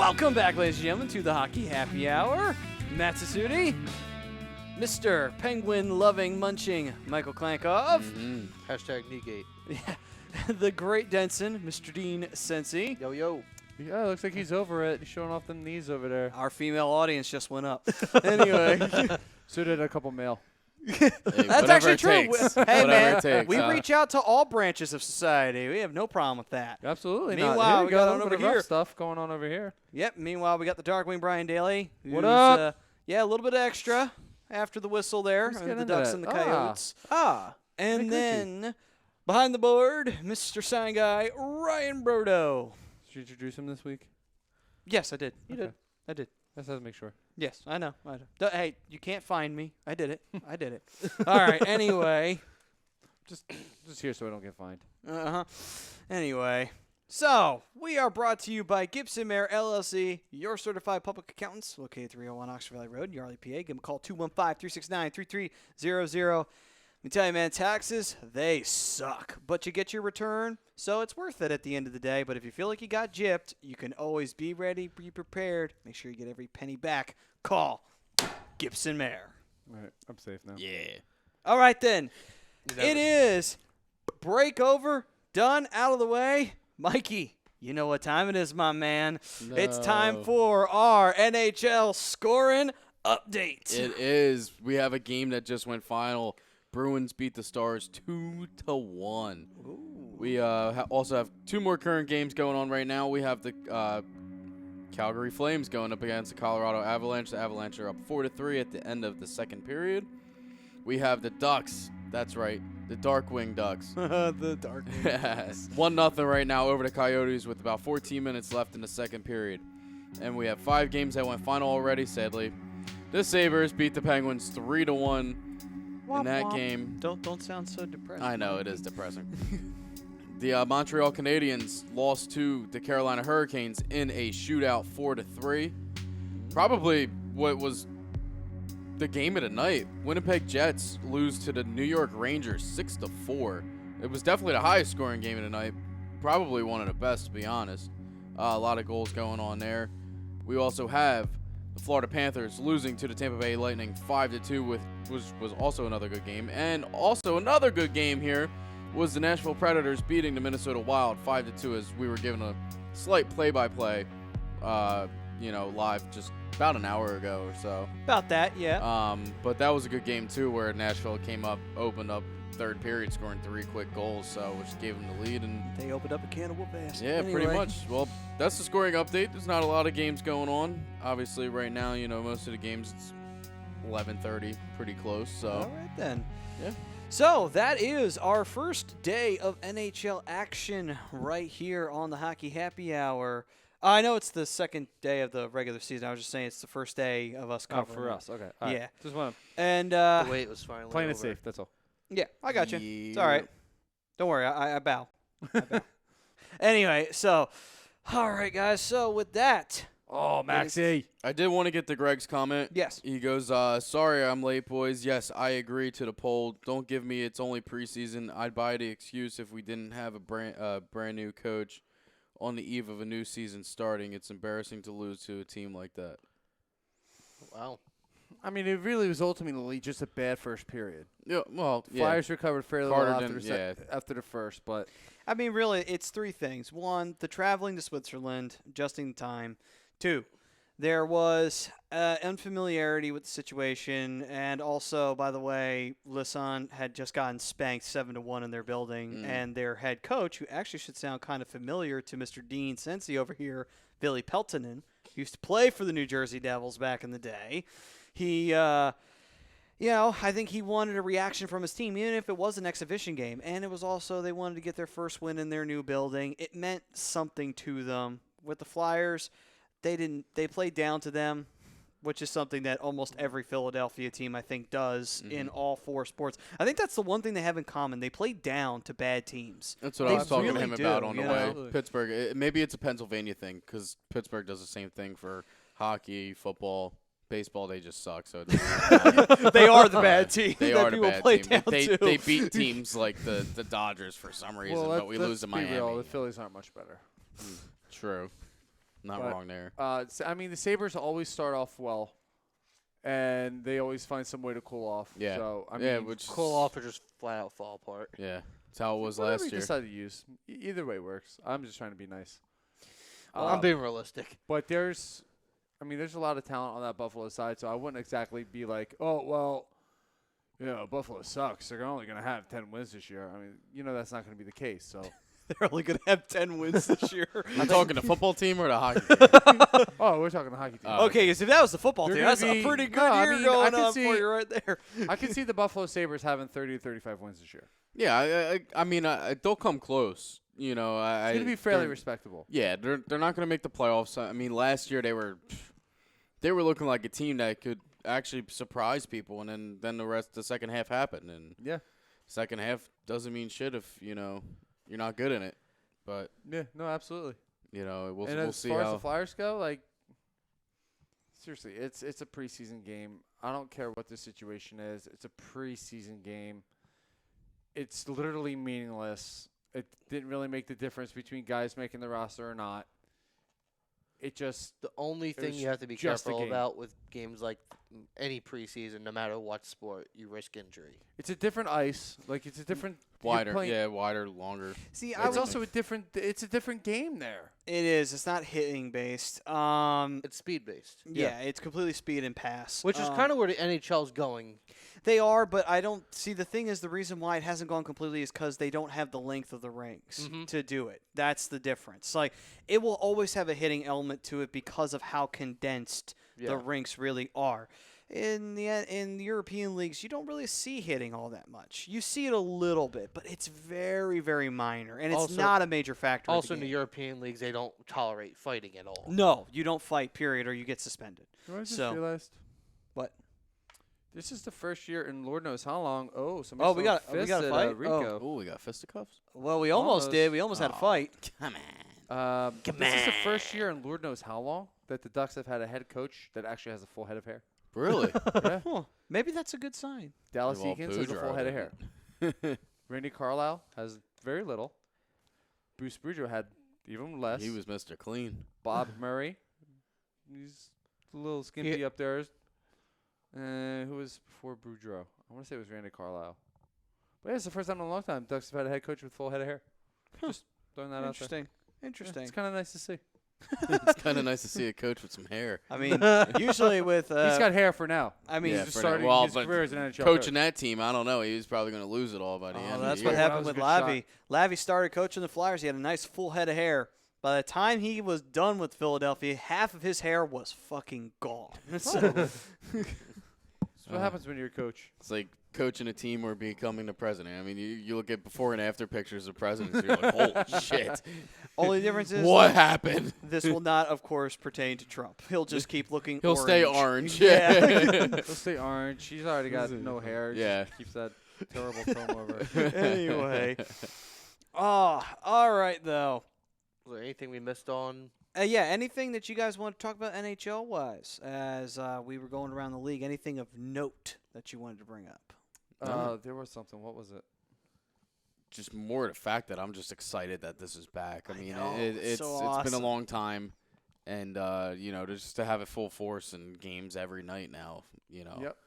Welcome back, ladies and gentlemen, to the Hockey Happy Hour. Matt Sassuti, Mr. Penguin-loving, munching Michael Klankov, Hashtag Negate. the great Denson, Mr. Dean Sensi. Yo, yo. Yeah, looks like he's over it. He's showing off them knees over there. Our female audience just went up. Anyway. So did a couple male. Hey, That's actually true. Hey, Whatever man, it takes, we reach out to all branches of society. We have no problem with that. Absolutely Meanwhile, not. Here we got a on little over bit of rough here. stuff going on over here. Yep. Meanwhile, we got the Darkwing Brian Daly. What who's, up? Yeah, a little bit extra after the whistle there. Let's get The into Ducks that. and the Coyotes. Ah. And Hey, then behind the board, Mr. Sign Guy, Ryan Brodo. Did you introduce him this week? Yes, I did. You Okay. did. I did. Let's have to make sure. Yes, I know. Hey, you can't find me. I did it. I did it. All right. Anyway. Just here so I don't get fined. Uh-huh. Anyway. So, we are brought to you by Gibson Mayer LLC, your certified public accountants, located 301 Oxford Valley Road, Yardley, PA. Give them a call, 215-369-3300. Let me tell you, man, taxes, they suck. But you get your return, so it's worth it at the end of the day. But if you feel like you got gypped, you can always be ready, be prepared. Make sure you get every penny back. Call Gibson Mayer. All right, I'm safe now. Yeah. All right, then. You It never- is break over, done, out of the way. Mikey, you know what time it is, my man. It's time No. for our NHL scoring update. It is. We have a game that just went final. Bruins beat the Stars 2-1. We also have two more current games going on right now. We have the Calgary Flames going up against the Colorado Avalanche. The Avalanche are up 4-3 at the end of the second period. We have the Ducks. That's right, the Darkwing Ducks. The dark. Yes. 1-0 right now over the Coyotes with about 14 minutes left in the second period. And we have 5 games that went final already, sadly. The Sabres beat the Penguins 3-1 in that game. Don't sound so depressed. I know, it is depressing. The Montreal Canadiens lost to the Carolina Hurricanes in a shootout 4-3. Probably what was the game of the night. Winnipeg Jets lose to the New York Rangers 6-4. It was definitely the highest scoring game of the night. Probably one of the best, to be honest. A lot of goals going on there. We also have the Florida Panthers losing to the Tampa Bay Lightning 5-2, was also another good game. And also another good game here was the Nashville Predators beating the Minnesota Wild 5-2, as we were given a slight play-by-play, live just about an hour ago or so. About that, yeah. But that was a good game too, where Nashville came up, opened up third period, scoring 3 quick goals, so which gave them the lead. And They opened up a can of whoop ass. yeah, pretty Anyway. much. Well, that's the scoring update. There's not a lot of games going on. Obviously, right now, most of the games it's 11:30, pretty close. So All right, then. Yeah. So that is our first day of NHL action right here on the Hockey Happy Hour. I know it's the second day of the regular season. I was just saying it's the first day of us Oh, covering. for it. us. Okay. All right. Yeah. Just want And The wait was finally playing it over. safe. That's all. yeah, I got you. It's all Yeah. right. Don't worry. I bow. I bow. Anyway, so all right, guys. So with that, Oh, Maxie. I did want to get to Greg's comment. yes. He goes, sorry I'm late, boys. Yes, I agree to the poll. Don't give me it's only preseason. I'd buy the excuse if we didn't have a brand new coach on the eve of a new season starting. It's embarrassing to lose to a team like that. Wow. I mean, it really was ultimately just a bad first period. Yeah, well, yeah. Flyers recovered fairly Carter well after didn't- after the first, but I mean, really, it's 3 things. 1, the traveling to Switzerland, adjusting time. 2, there was unfamiliarity with the situation, and also, by the way, Lisson had just gotten spanked 7-1 in their building, and their head coach, who actually should sound kind of familiar to Mr. Dean Sensi over here, Billy Peltonen, used to play for the New Jersey Devils back in the day. He, I think he wanted a reaction from his team, even if it was an exhibition game. And it was also they wanted to get their first win in their new building. It meant something to them. With the Flyers, they played down to them, which is something that almost every Philadelphia team, I think, does in all 4 sports. I think that's the one thing they have in common. They play down to bad teams. That's what They I was talking to really him do, about on the you way. know? Pittsburgh. Maybe it's a Pennsylvania thing because Pittsburgh does the same thing for hockey, football, baseball. They just suck. So it doesn't matter. They are the bad team. They that are the people bad play team. down They to. beat teams like the Dodgers for some reason, but we lose to let's be real, Miami. the Phillies aren't much better. True. Not But, wrong there. I mean, the Sabres always start off well, and they always find some way to cool off. Yeah. So, I Yeah, mean, which Cool off or just flat out fall apart. Yeah, that's how it was whatever last you year. decide to use. Either way works. I'm just trying to be nice. Well, I'm being realistic. But there's a lot of talent on that Buffalo side, so I wouldn't exactly be like, oh, well, Buffalo sucks. They're only going to have 10 wins this year. I mean, that's not going to be the case. So, They're only going to have 10 wins this year. I'm talking the football team or the hockey team? oh, we're talking the hockey team. Okay, because if that was the football They're team, gonna that's a be- pretty good no, I year mean, I going can on see- for you right there. I can see the Buffalo Sabres having 30 to 35 wins this year. Yeah, I mean, they'll come close. It's going to be fairly they're- respectable. Yeah, they're not going to make the playoffs. I mean, last year they were looking like a team that could actually surprise people, and then the second half happened, and Yeah. second half doesn't mean shit if you're not good in it. But Yeah, no, absolutely. we'll And as see far as how. the Flyers go, like, seriously, it's a preseason game. I don't care what the situation is. It's a preseason game. It's literally meaningless. It didn't really make the difference between guys making the roster or not. It just The only thing was you have to be just a careful game. about with games like any preseason, no matter what sport, you risk injury. it's a different ice. Like it's a different you're Wider, playing- wider, longer. See, It's also a different. It's a different game there. It is. It's not hitting based. It's speed based, Yeah, it's completely speed and pass. which is kind of where the NHL's going. They are, but I don't see the thing is the reason why it hasn't gone completely is because they don't have the length of the rinks to do it. That's the difference. Like it will always have a hitting element to it because of how condensed Yeah. the rinks really are. In the European leagues, you don't really see hitting all that much. You see it a little bit, but it's very, very minor, and it's Also- not a major factor. Also, in the the game. European leagues, they don't tolerate fighting at all. No, you don't fight. Period, or you get suspended. You know what I just So- realized? What? This is the first year in Lord knows how long. Oh, Oh, we got a fight? Rico. Oh, we got fisticuffs. Well, we almost Almost. did. We almost had a fight. Come on. This is the first year in Lord knows how long that the Ducks have had a head coach that actually has a full head of hair. Really? Yeah. Huh. Maybe that's a good sign. Dallas Well, Eakins has a full Boudreaux head of hair. didn't. Randy Carlisle has very little. Bruce Boudreaux had even less. He was Mr. Clean. Bob Murray. He's a little skimpy up there. Who was before Boudreaux? I want to say it was Randy Carlisle. But yeah, it's the first time in a long time Ducks have had a head coach with full head of hair. Just throwing that out there. Interesting. Yeah, Interesting. it's kind of nice to see. It's kind of nice to see a coach with some hair. I mean, usually with He's got hair for now. I mean, Yeah, He's for starting now. Well, his but career as an NHL Coaching coach. that team, I don't know. He was probably going to lose it all by the end. Of that's the what year. That happened was with a good Lavi. Lavi started coaching the Flyers. He had a nice full head of hair. By the time he was done with Philadelphia, half of his hair was fucking gone. So- That's what happens when you're a coach. It's like coaching a team or becoming the president. I mean, you look at before and after pictures of presidents, you're like, holy shit. Only difference is What happened? this will not, of course, pertain to Trump. He'll just keep looking. He'll stay orange. Yeah. He'll stay orange. He's already got no hair. Yeah. Just keeps that terrible comb over. Anyway. Oh, all right though. Was there anything we missed on? Yeah, anything that you guys want to talk about NHL wise as we were going around the league? Anything of note that you wanted to bring up? There was something. What was it? Just more the fact that I'm just excited that this is back. I mean, know, it's so it's been a awesome. long time, and just to have it full force and games every night now, Yep.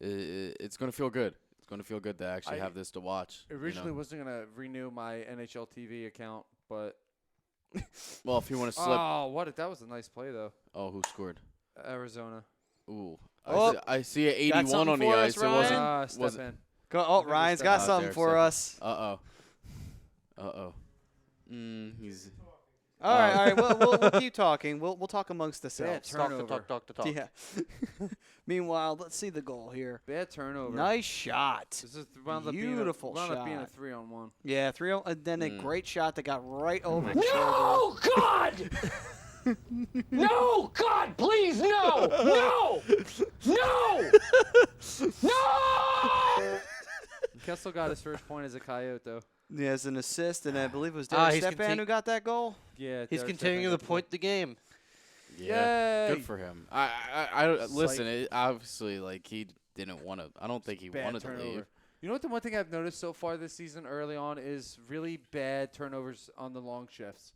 it's gonna feel good. It's gonna feel good to actually I have this to watch. Originally wasn't going to renew my NHL TV account, but Well, if you want to slip, that was a nice play though. who scored? Arizona. Ooh, Oh, I see a got 81 something on the for ice. us, It wasn't. Ryan? Step was in. Go, oh, Maybe Ryan's step got out something there, for step us. He's All right. We'll keep talking. We'll talk amongst ourselves. Turnover. Talk. Yeah. Meanwhile, let's see the goal here. Bad turnover. Nice shot. This is wound Beautiful up being a shot. 3-on-1. Yeah, 3-0, and then a great shot that got right over the shoulder. No, God! No, God, please, no! No! No! No! Kessel got his first point as a Coyote though. He has an assist, and I believe it was Derek he's Stepan who got that goal. Yeah. He's Derek continuing Stepan to got the point the game. yeah, Yay! good for him. I listen. It, obviously, like he didn't want to. I don't think he Bad wanted to turnover. leave. You know what the one thing I've noticed so far this season early on is really bad turnovers on the long shifts.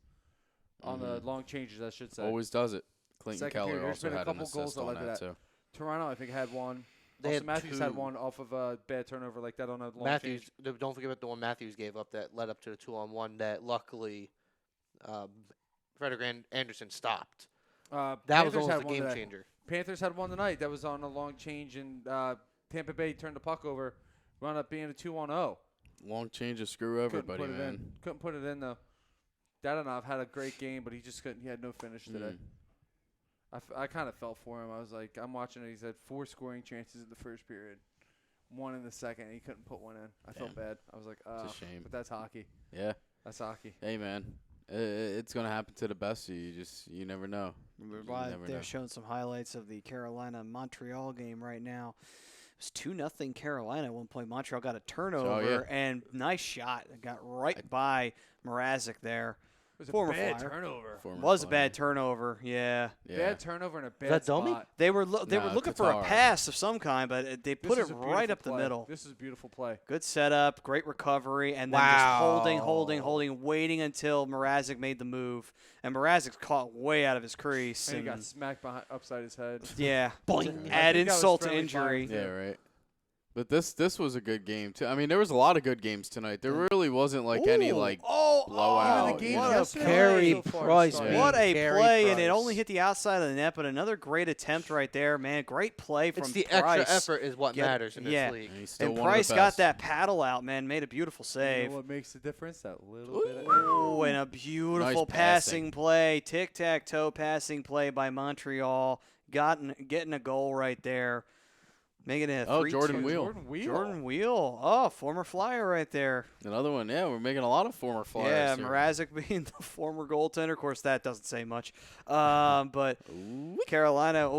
on the long changes, I should say. Always does it. Clinton Second Keller period, there's also been a had an couple goals assist that on led to that, that. too. Toronto, I think, had one. They Also, had Matthews had two. one off of a bad turnover like that on a long Matthews, change. don't forget about the one Matthews gave up that led up to the 2-on-1 that luckily Frederick Anderson stopped. That Panthers was had almost a one game today. changer. Panthers had one tonight that was on a long change, and Tampa Bay turned the puck over, wound up being a 2-on-0. Long changes screw everybody, Couldn't put it man. in. Couldn't put it in, though. Dadonov had a great game, but he just couldn't. He had no finish today. I kind of felt for him. I was like, I'm watching it. He's had 4 scoring chances in the first period, 1 in the second, and he couldn't put one in. I felt bad. I was like, oh, It's a shame. but that's hockey. Yeah. That's hockey. Hey, man. It's going to happen to the best of you. You never know. They're showing some highlights of the Carolina-Montreal game right now. It was 2-0 Carolina at one point. Montreal got a turnover, and nice shot. It got right by Mrazek there. It was Former a bad Flyer. turnover. Was a bad turnover, yeah. Bad turnover and a bad that Domi? spot. They were looking for a Tatar. pass of some kind, but they put This it is a right beautiful up the play. middle. This is a beautiful play. Good setup, great recovery, and then just holding, waiting until Mrazek made the move. And Mrazek's caught way out of his crease. And he got and smacked upside his head. yeah, Boing. add I think that was insult to friendly injury. fire. Yeah, right. But this was a good game, too. I mean, there was a lot of good games tonight. There really wasn't, any, blowout. Even the game What a yesterday Carey so far Price, started. man. What a Carey play, and it Price. only hit the outside of the net, but another great attempt right there, man. Great play from It's the Price. extra effort is what matters in this yeah. league. And he's still And one of the Price got best. that paddle out, man. Made a beautiful You save. know what makes the difference? That little bit of Oh, and a beautiful Nice passing. passing play. Tic-tac-toe passing play by Montreal. Getting a goal right there. Making it a 3-2. Jordan Wheel. Jordan Wheel. Oh, former Flyer right there. Another one. Yeah, we're making a lot of former Flyers Yeah, here. Mrazek being the former goaltender. Of course, that doesn't say much. But Carolina,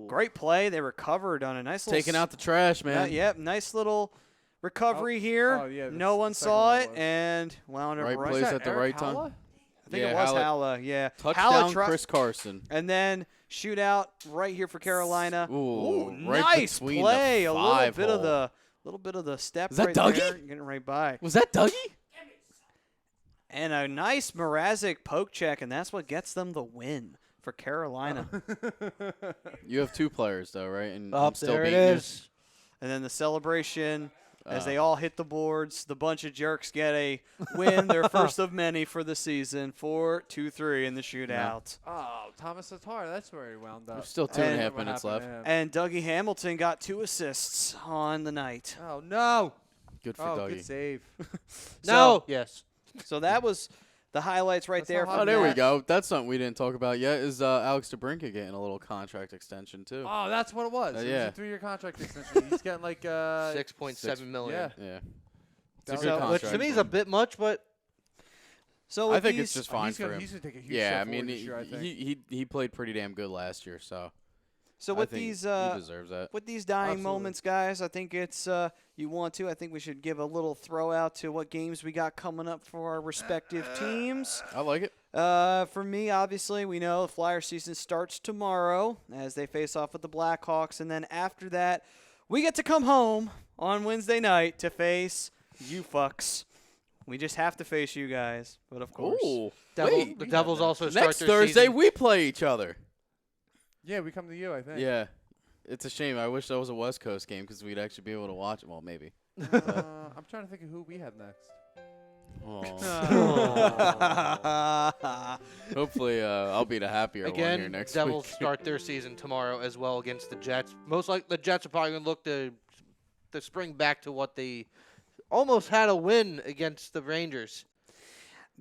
great play. They recovered on a nice little... Taking out the trash, man. Yep, nice little recovery here. oh, yeah, no the one second saw one it, was. and wound up Right right. place that at the Eric right time. Haula? I think Yeah, it was Haula. Haula, yeah. Touchdown, Haula Chris Carson. And then shootout right here for Carolina. Ooh, right nice between the play. A little five bit of hole. the step Was that right Dougie? there. Getting right by. Was that Dougie? And a nice Mrazek poke check, and that's what gets them the win for Carolina. You have 2 players, though, right? And Up I'm still there it beating you. is. And then the celebration as they all hit the boards. The bunch of jerks get a win, their first of many for the season, 4-2-3 in the shootout. Oh, Thomas Tatar. That's where he wound up. There's still 2.5 minutes left. And Dougie Hamilton got 2 assists on the night. Oh, no. Good for Oh, Dougie. good save. No. Yes. So that was the highlights right That's there. not from Oh, there we that. go. That's something we didn't talk about yet. Is Alex DeBrincat getting a little contract extension too? Oh, that's what it was. It was yeah. a 3-year contract extension. He's getting like $6.7 million. Yeah. Yeah, it's That a was- good Which contract. to me is a bit much, but So I with think it's these- just fine he's for gonna, him. He's gonna take a huge Yeah, step I mean, forward this year, I think. he played pretty damn good last year, so So I with think these he deserves that. with these dying Absolutely. moments, guys, I think it's you want to. I think we should give a little throw out to what games we got coming up for our respective teams. I like it. For me, obviously, we know the Flyer season starts tomorrow as they face off with the Blackhawks, and then after that, we get to come home on Wednesday night to face you fucks. We just have to face you guys, but of course. Ooh, the Devils also start next their Thursday season. we play each other. Yeah, we come to you, I think. Yeah, it's a shame. I wish that was a West Coast game because we'd actually be able to watch it. Well, maybe. I'm trying to think of who we have next. Hopefully, I'll be the happier one here Again, next Devils week. start their season tomorrow as well against the Jets. Most like the Jets are probably going to look to spring back to what they almost had a win against the Rangers.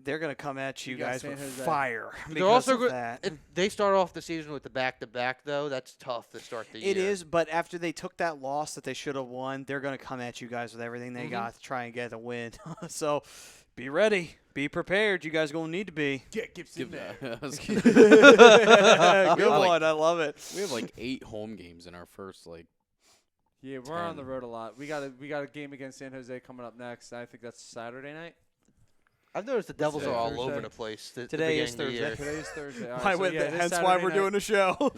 They're going to come at you You got guys San with Jose. fire. They're because also of that. they start off the season with the back-to-back, though. That's tough to start the year. It is, but after they took that loss that they should have won, they're going to come at you guys with everything they got to try and get a win. So be ready. Be prepared. You guys going to need to be. Get Gibson there. Good like- one. I love it. We have like 8 home games in our first Yeah, we're on 10. the road a lot. We got a game against San Jose coming up next. I think that's Saturday night. I've noticed the Devils today? are all Thursday? over the place. Today is beginning of the Thursday. year. Today's Thursday. All Why right, so would yeah, that- it is hence why Saturday we're night. doing a show.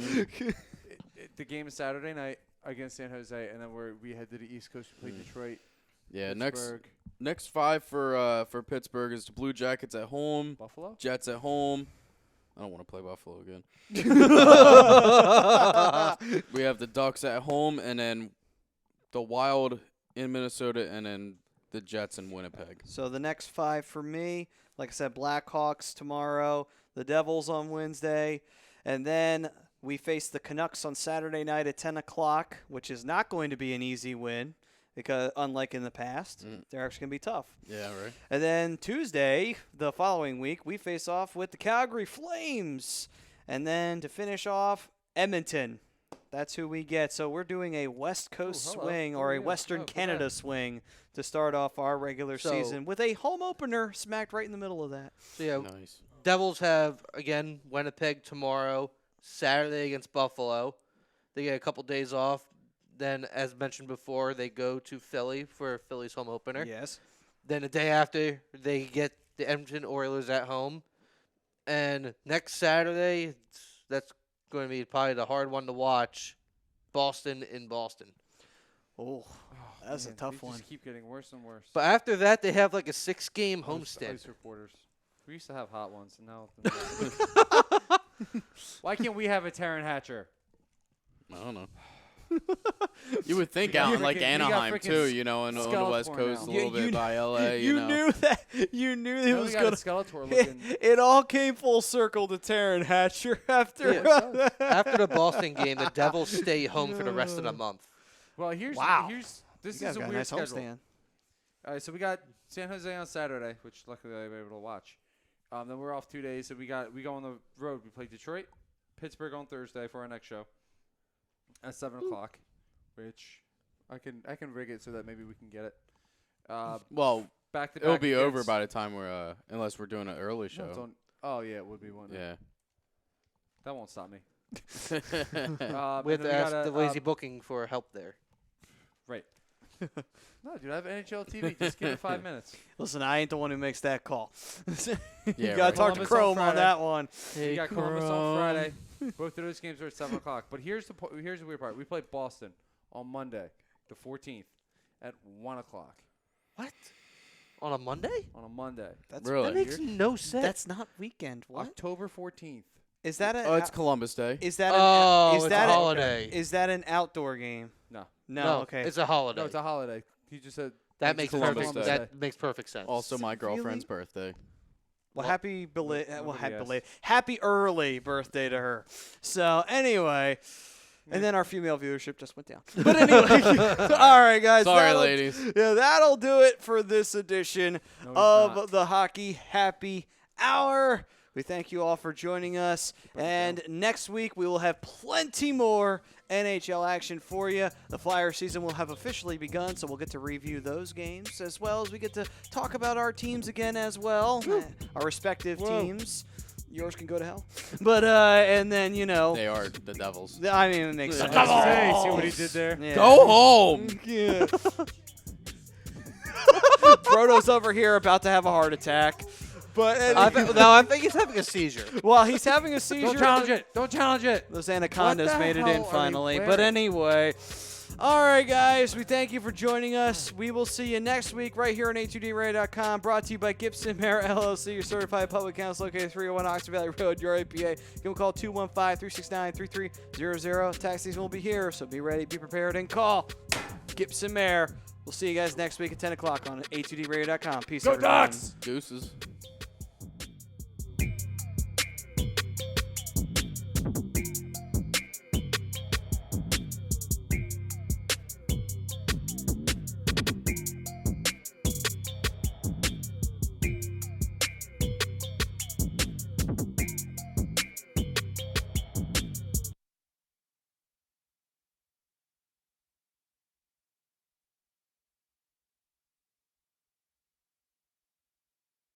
The game is Saturday night against San Jose, and then we head to the East Coast to play Detroit. Yeah, Pittsburgh, next 5 for Pittsburgh is the Blue Jackets at home, Buffalo. Jets at home, I don't want to play Buffalo again. We have the Ducks at home, and then the Wild in Minnesota, and then the Jets in Winnipeg. So the next 5 for me, like I said, Blackhawks tomorrow, the Devils on Wednesday, and then we face the Canucks on Saturday night at 10 o'clock, which is not going to be an easy win, because unlike in the past, they're actually going to be tough. Yeah, right. And then Tuesday, the following week, we face off with the Calgary Flames. And then to finish off, Edmonton. That's who we get. So we're doing a West Coast swing or a Western Canada swing to start off our regular season with a home opener smacked right in the middle of that. So yeah, Nice. Devils have, again, Winnipeg tomorrow, Saturday against Buffalo. They get a couple days off. Then, as mentioned before, they go to Philly for Philly's home opener. Yes. Then the day after, they get the Edmonton Oilers at home. And next Saturday, that's going to be probably the hard one to watch, Boston in Boston. Oh, that's a tough one. Just keep getting worse and worse. But after that, they have like a 6-game homestand. Ice reporters. We used to have hot ones, and now. Why can't we have a Taryn Hatcher? I don't know. You would think out in like Anaheim too, you know, on the West Coast, a little bit by LA. You know. Knew that. You knew it was got going a Skeletor looking. It all came full circle to Taryn Hatcher after. Yeah, after the Boston game, the Devils stay home for the rest of the month. Well, here's this You guys is a got weird nice schedule. homestand. All right, so we got San Jose on Saturday, which luckily I was able to watch. Then we're off 2 days, so we go on the road. We play Detroit, Pittsburgh on Thursday for our next show at 7 o'clock, which I can rig it so that maybe we can get it. Well, Back to it'll back be over against- by the time we're unless we're doing an early No, it's show. on- oh yeah, it would be one. Yeah. That won't stop me. We have to ask the lazy booking for help there. Right. No, dude, I have NHL TV. Just give it 5 minutes. Listen, I ain't the one who makes that call. you Yeah, gotta right. talk to Columbus on Chrome on Friday. that one. We got Columbus on Friday. Both of those games are at 7 o'clock. But here's the weird part. We play Boston on Monday, the 14th, at 1 o'clock What? On a Monday? on a Monday. That's Really? That makes no sense. That's not weekend. What October 14th. is that? Oh, it's Columbus Day. Is that? it's is a that holiday. Is that an outdoor game? No. No. Okay. It's a holiday. No, it's a holiday. He just said that it's makes Columbus perfect. Day. That makes perfect sense. Also, my Really? girlfriend's birthday. Well, happy belated. Well, nobody happy asked. belated. Happy early birthday to her. So anyway, and then our female viewership just went down. But anyway, all right, guys. Sorry, that'll- ladies. Yeah, that'll do it for this edition No, he's of not. the Hockey Happy Hour. We thank you all for joining us. And next week, we will have plenty more NHL action for you. The Flyer season will have officially begun, so we'll get to review those games as well as we get to talk about our teams again as well, our respective teams. Yours can go to hell. But, and then, you know, They are the Devils. I mean, it makes sense. Hey, see what he did there? Yeah. Go home. Yeah. Proto's over here about to have a heart attack. But I think he's having a seizure. well, he's having a seizure. Don't challenge it. Don't challenge it. Those anacondas What the made it hell in are we finally. But wearing? anyway, all right, guys, we thank you for joining us. We will see you next week right here on A2DRadio.com. Brought to you by Gibson Mayer LLC, your certified public counsel located at 301 Oxford Valley Road, your APA. Give them a call 215-369-3300. Tax season will be here, so be ready, be prepared, and call Gibson Mayer. We'll see you guys next week at 10 o'clock on A2DRadio.com. Peace, Go everyone. Ducks! Deuces.